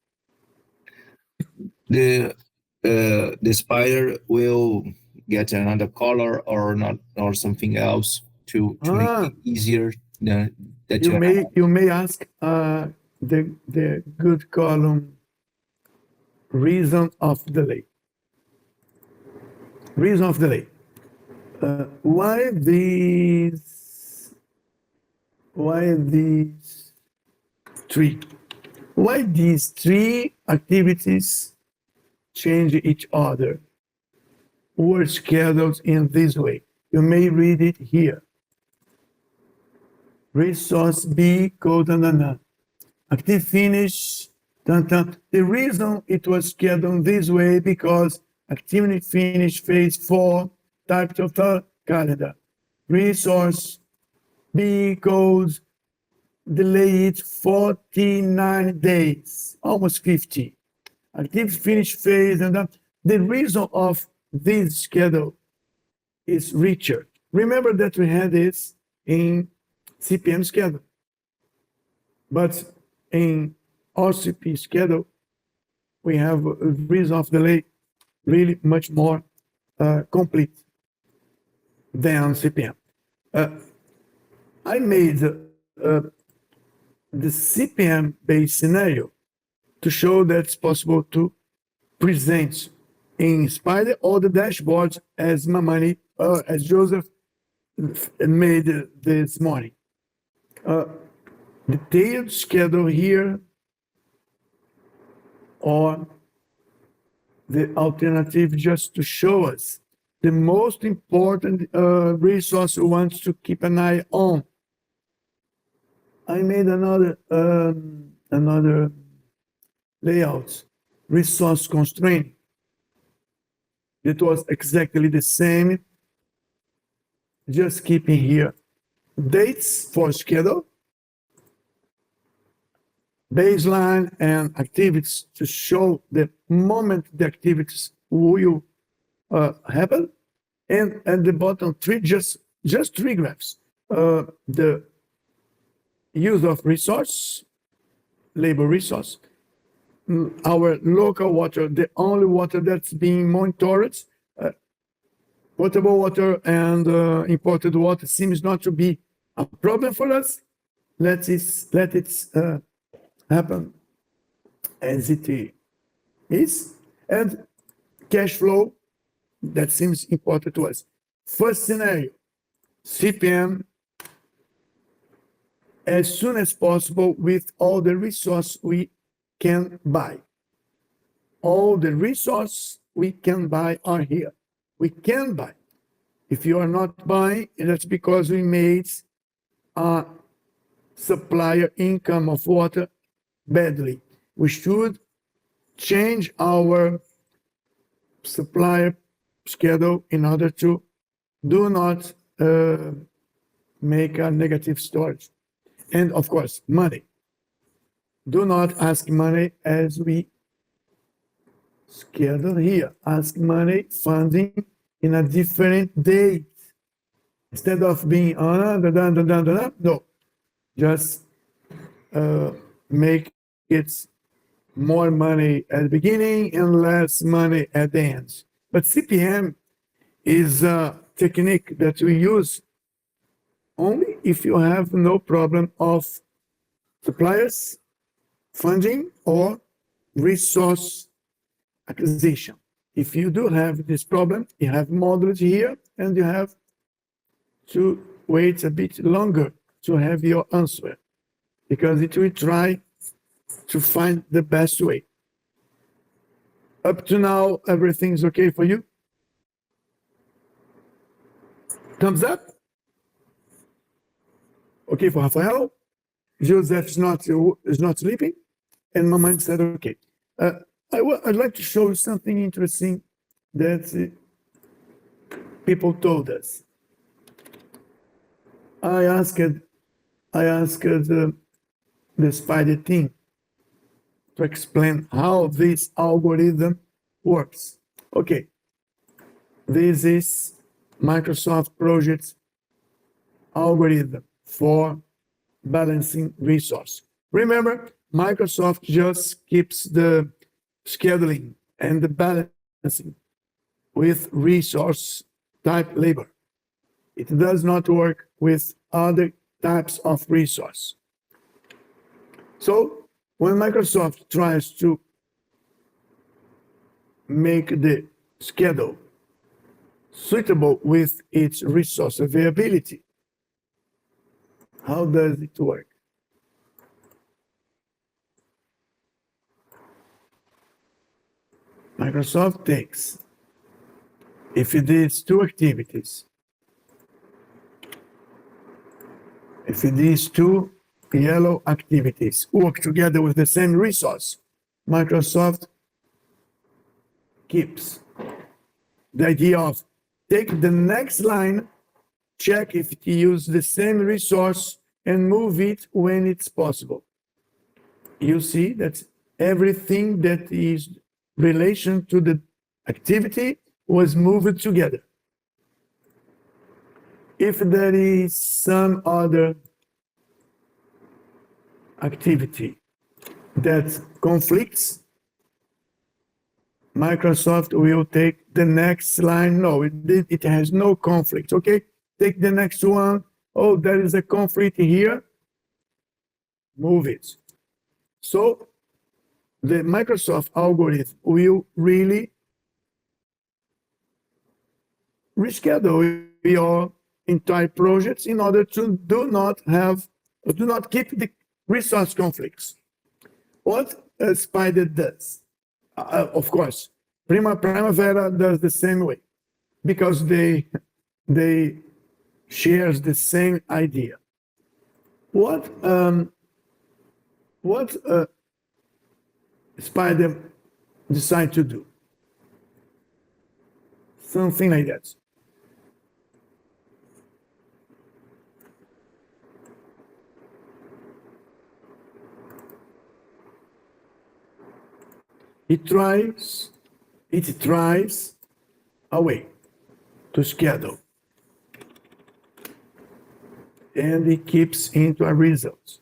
the spider will get another color or not or something else to make Ah, it easier that you may ask the good column reason of delay. Reason of delay. Why these? Why these three? Why these three activities change each other? Were scheduled in this way. You may read it here. Resource B, code, active finish. The reason it was scheduled this way because activity finish phase 4 type of the calendar. Resource B codes delay it 49 days, almost 50. Active finish phase and the reason of this schedule is richer. Remember that we had this in CPM schedule, but in RCP schedule, we have a reason of delay really much more complete than CPM. I made the CPM-based scenario to show that it's possible to present in Spider all the dashboards as Mamani, as Joseph made this morning. Detailed schedule here, or the alternative just to show us the most important resource we want to keep an eye on. I made another layout, resource constraint. It was exactly the same, just keeping here dates for schedule, baseline and activities to show the moment the activities will happen, and at the bottom three, just three graphs. The use of resource, labor resource, our local water, the only water that's being monitored, potable water and imported water seems not to be a problem for us. Let it happen as it is. And cash flow, that seems important to us. First scenario, CPM as soon as possible with all the resource we can buy. All the resource we can buy are here. We can buy. If you are not buying, that's because we made a supplier income of water badly. We should change our supplier schedule in order to do not make a negative storage. And of course, money. Do not ask money as we schedule here. Ask money funding in a different date. Instead of being, no, just make it more money at the beginning and less money at the end. But CPM is a technique that we use only if you have no problem of suppliers, funding, or resource acquisition. If you do have this problem, you have modules here, and you have to wait a bit longer to have your answer, because it will try to find the best way. Up to now, everything's okay for you? Thumbs up? Okay for Rafael? Joseph is not sleeping? And Mama said, okay. I'd like to show you something interesting that people told us. I asked the Spider team to explain how this algorithm works. Okay, this is Microsoft project algorithm for balancing resource. Remember, Microsoft just keeps the scheduling and the balance with resource type labor. It does not work with other types of resource. So when Microsoft tries to make the schedule suitable with its resource availability, how does it work? Microsoft takes, if these two activities, if these two yellow activities work together with the same resource, Microsoft keeps the idea of take the next line, check if it uses the same resource, and move it when it's possible. You see that everything that is relation to the activity was moved together. If there is some other activity that conflicts, Microsoft will take the next line. No, it has no conflict. Okay, take the next one. Oh, there is a conflict here. Move it. So the Microsoft algorithm will really reschedule your entire projects in order to do not keep the resource conflicts. What Spyder does, of course, Primavera does the same way because they shares the same idea. What Spyder decide to do? Something like that. It tries a way to schedule, and it keeps into a result.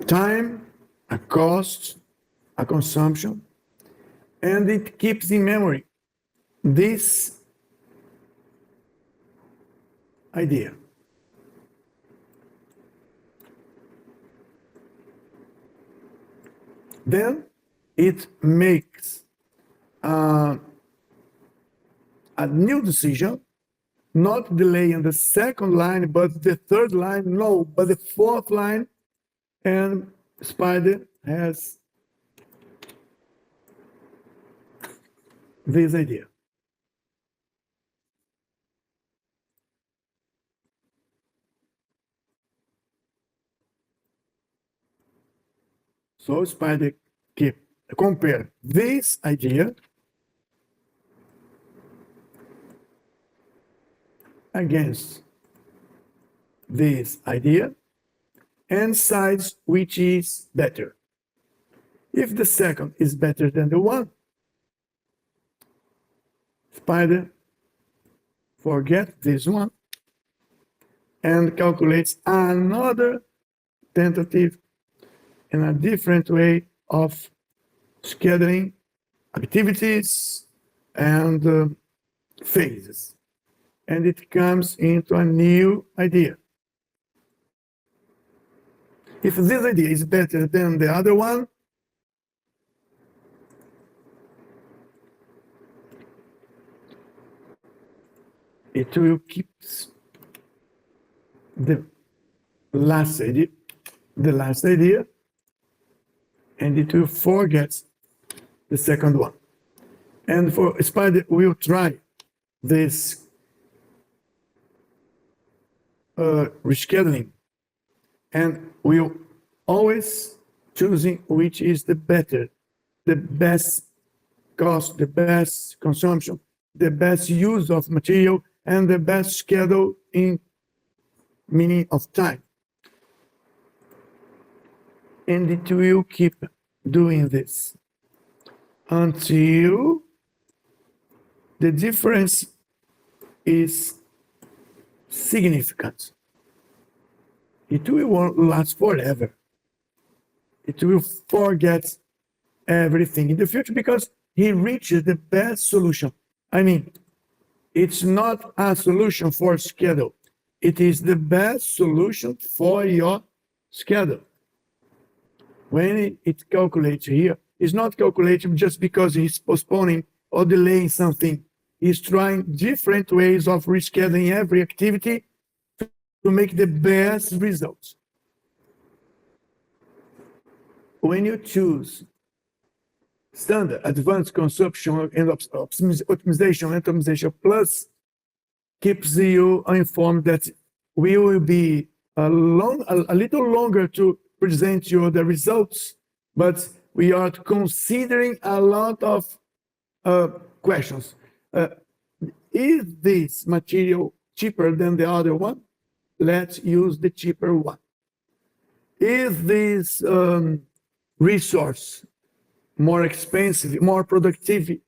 Time, a cost, a consumption, and it keeps in memory this idea. Then it makes a new decision, not delaying the second line, but the third line, no, but the fourth line, and Spyder has this idea. So Spyder compare this idea against this idea and decides which is better. If the second is better than the one, Spyder forget this one and calculates another tentative in a different way of scheduling activities and phases. And it comes into a new idea. If this idea is better than the other one, it will keep the last idea, and it will forget the second one. And for Spyder, we'll try this rescheduling, and we'll always choosing which is the better, the best cost, the best consumption, the best use of material, and the best schedule in meaning of time. And it will keep doing this until the difference is significant. It will last forever. It will forget everything in the future because he reaches the best solution. I mean, it's not a solution for schedule. It is the best solution for your schedule. When it calculates here, it's not calculating just because he's postponing or delaying something. He's trying different ways of rescheduling every activity to make the best results. When you choose standard, advanced consumption and optimization plus keeps you informed that we will be a little longer to present you the results, but we are considering a lot of questions. Is this material cheaper than the other one? Let's use the cheaper one. Is this resource more expensive, more productivity?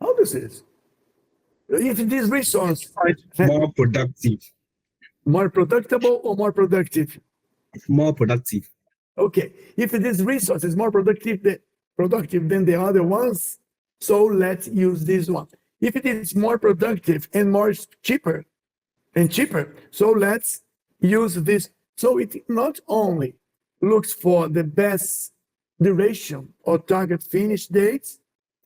How does this? If this resource More productive. more productable or more productive? More productive. Okay, if this resource is more productive than the other ones, so let's use this one. If it is more productive and more cheaper, so let's use this. So it not only looks for the best duration or target finish dates,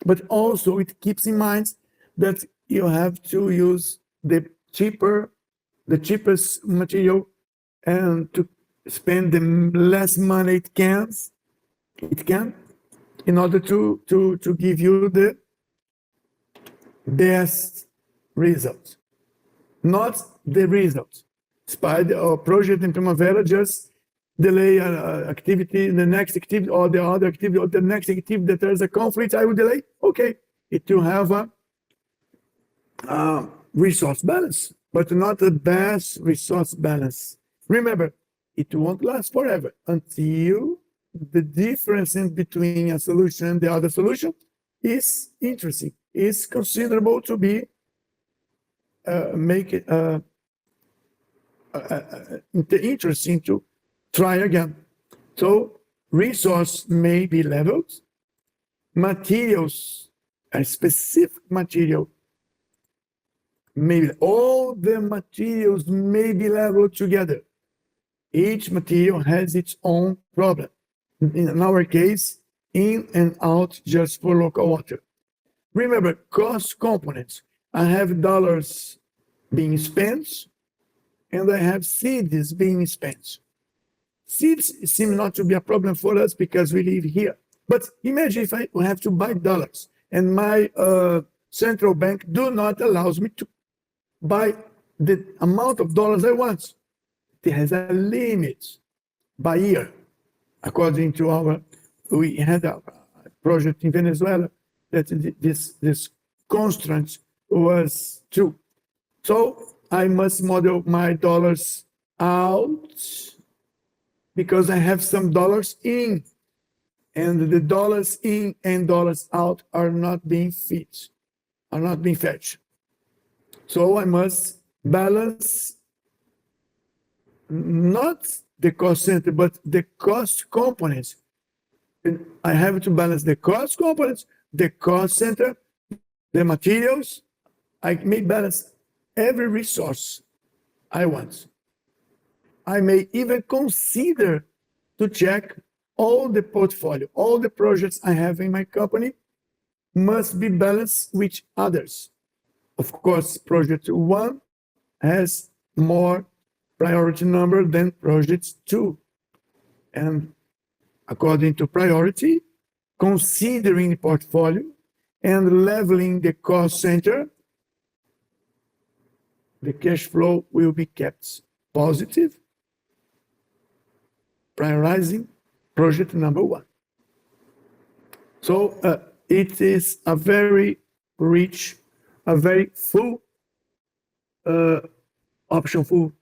but also it keeps in mind that you have to use the cheapest material and to spend the less money it can in order to give you the best results, not the results. Spider or project in Primavera just delay activity, the next activity or the other activity or the next activity that there's a conflict, I will delay. Okay, it will have a resource balance, but not the best resource balance. Remember, it won't last forever until the difference in between a solution and the other solution is interesting, is considerable to be make it interesting to try again. So resource may be leveled, materials, a specific material, maybe all the materials may be leveled together. Each material has its own problem. In our case, in and out just for local water. Remember, cost components. I have dollars being spent and I have seeds being spent. Seeds seem not to be a problem for us because we live here. But imagine if I have to buy dollars and my central bank do not allows me to buy the amount of dollars I want. It has a limit by year. According to we had a project in Venezuela that this constraint was true. So I must model my dollars out because I have some dollars in, and the dollars in and dollars out are not being fetched. So I must balance not the cost center, but the cost components. And I have to balance the cost components, the cost center, the materials. I may balance every resource I want. I may even consider to check all the portfolio, all the projects I have in my company must be balanced with others. Of course, project 1 has more priority number than project 2. And according to priority, considering the portfolio and leveling the cost center, the cash flow will be kept positive, prioritizing project number 1. So it is a very rich, a very full option, full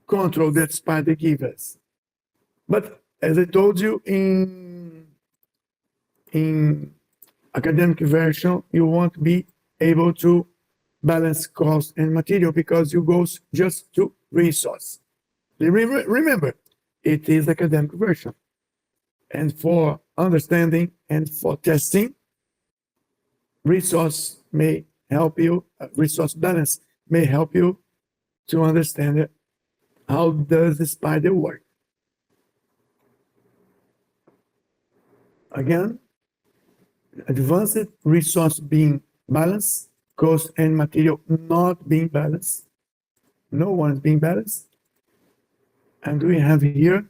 control that Spider gives us. But as I told you, in academic version, you won't be able to balance cost and material because you go just to resource. Remember, it is academic version. And for understanding and for testing, resource may help you, resource balance may help you to understand how does the spider work. Again, advanced resource being balanced, cost and material not being balanced. No one is being balanced. And we have here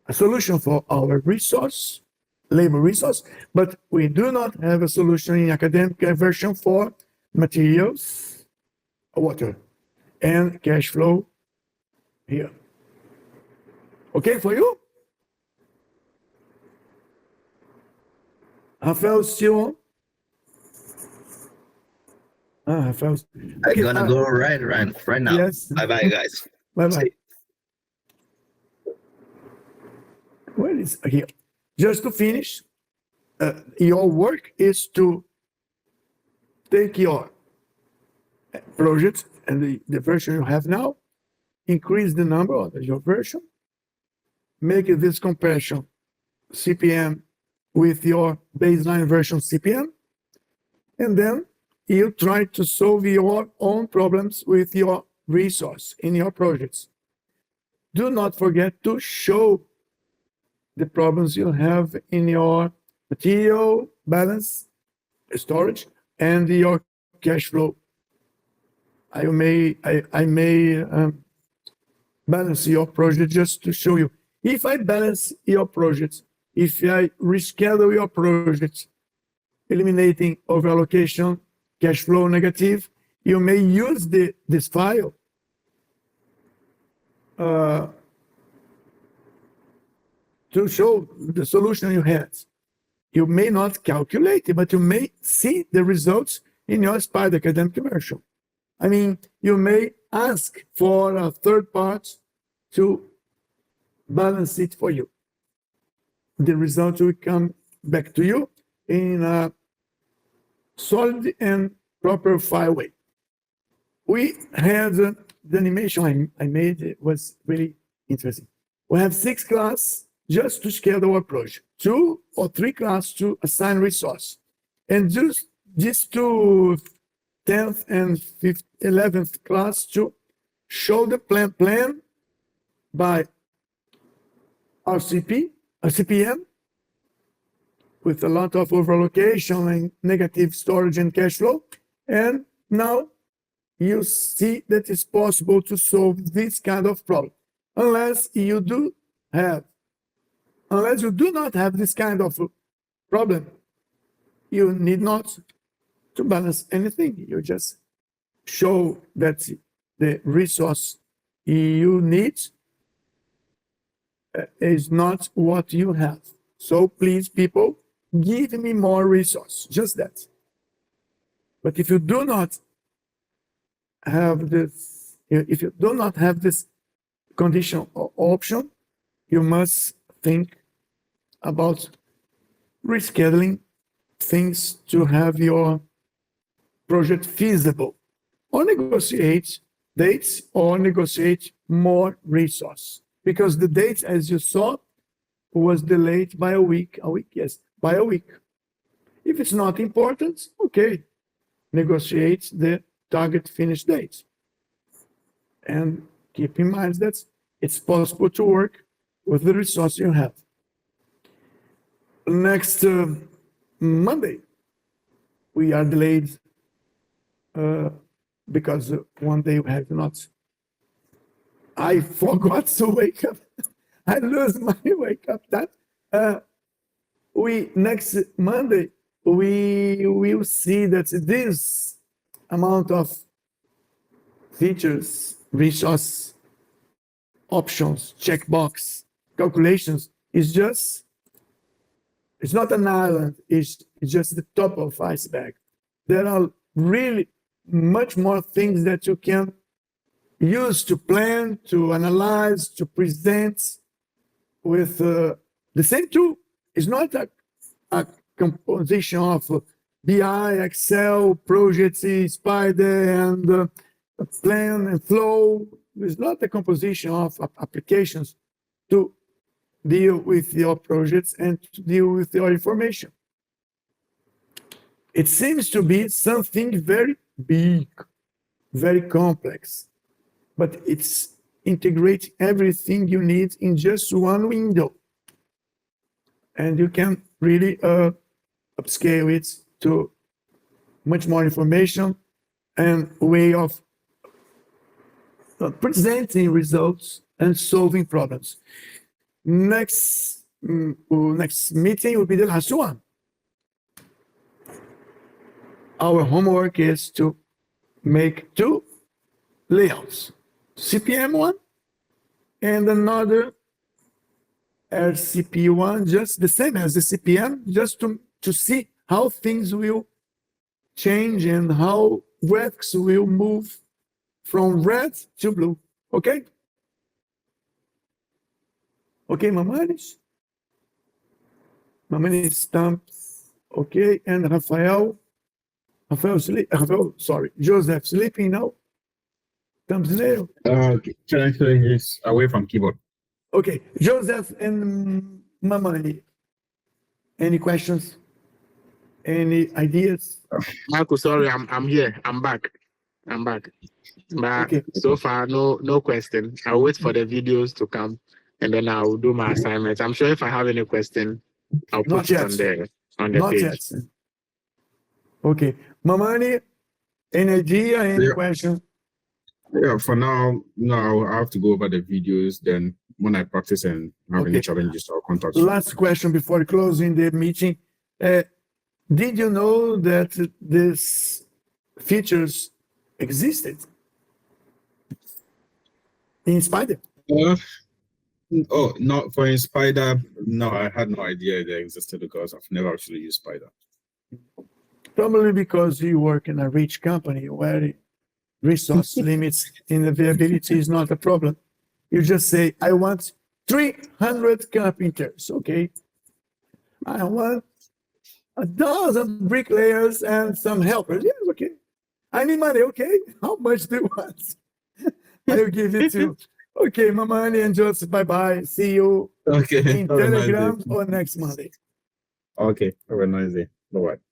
a solution for our resource, labor resource, but we do not have a solution in academic version for materials, water, and cash flow here. Okay for you? Rafael still on? Rafael. I'm gonna go right now. Yes. Bye bye, guys. Bye-bye. Where is here? Just to finish, your work is to take your project and the version you have now, increase the number of your version, make this compression CPM with your baseline version CPM, and then you try to solve your own problems with your resource in your projects. Do not forget to show the problems you have in your material balance, storage, and your cash flow. I may balance your project just to show you. If I balance your project, if I reschedule your project, eliminating overallocation, cash flow negative, you may use this file to show the solution you had. You may not calculate it, but you may see the results in your Spider academic version. I mean, you may ask for a third part to balance it for you. The result will come back to you in a solid and proper file way. We had the animation I made, it was really interesting. We have 6 classes just to schedule our project, 2 or 3 classes to assign resource. And just these 2 10th and 11th class to show the plan by CPM with a lot of overallocation and negative storage and cash flow. And now you see that it's possible to solve this kind of problem. Unless you do not have this kind of problem, you need not to balance anything. You just show that the resource you need is not what you have. So please, people, give me more resource, just that. But if you do not have this, condition or option, you must think about rescheduling things to have your project feasible, or negotiate dates, or negotiate more resource. Because the date, as you saw, was delayed by a week, yes, by a week. If it's not important, okay, negotiate the target finish date. And keep in mind that it's possible to work with the resource you have. Next Monday, we are delayed because one day we have not. I forgot to wake up. I lose my wake up time. Next Monday, we will see that this amount of features, resource, options, checkbox, calculations is just, it's not an island, it's just the top of iceberg. There are really much more things that you can use to plan, to analyze, to present with the same tool. It's not a composition of BI, Excel, projects, Spider, and a plan and flow. There's not a composition of applications to deal with your projects and to deal with your information. It seems to be something very big, very complex, but it's integrate everything you need in just one window. And you can really upscale it to much more information and way of presenting results and solving problems. Next meeting will be the last one. Our homework is to make 2 layouts, CPM one and another RCP one, just the same as the CPM, just to see how things will change and how graphics will move from red to blue. Okay? Okay, Mamanis? Mamanis stamps. Okay, and Rafael, sorry, Joseph sleeping now? Thumbnail. Actually, he's away from keyboard. Okay, Joseph and Mamani. Any questions? Any ideas? Marco, sorry, I'm here. I'm back. But Okay. so far, no question. I'll wait for the videos to come and then I'll do my assignments. I'm sure if I have any question, I'll Not put it yet. on the Not page. yet. Okay, Mamani, any idea, any Yeah. question? Yeah, for now, no, I have to go over the videos. Then when I practice and have any Okay. challenges, I'll contact you. Last question before closing the meeting. Did you know that these features existed in Spider? Oh, not for Spider. No, I had no idea they existed because I've never actually used Spider. Probably because you work in a rich company where resource limits in availability is not a problem. You just say, I want 300 carpenters, okay? I want 1,000 bricklayers and some helpers. Yes, okay. I need money, okay? How much do you want? I will give it to you. Okay, Mamani and Joseph, bye-bye. See you Okay. in Have a nice day. Telegram or next Monday. Okay. Have a nice day. Bye-bye.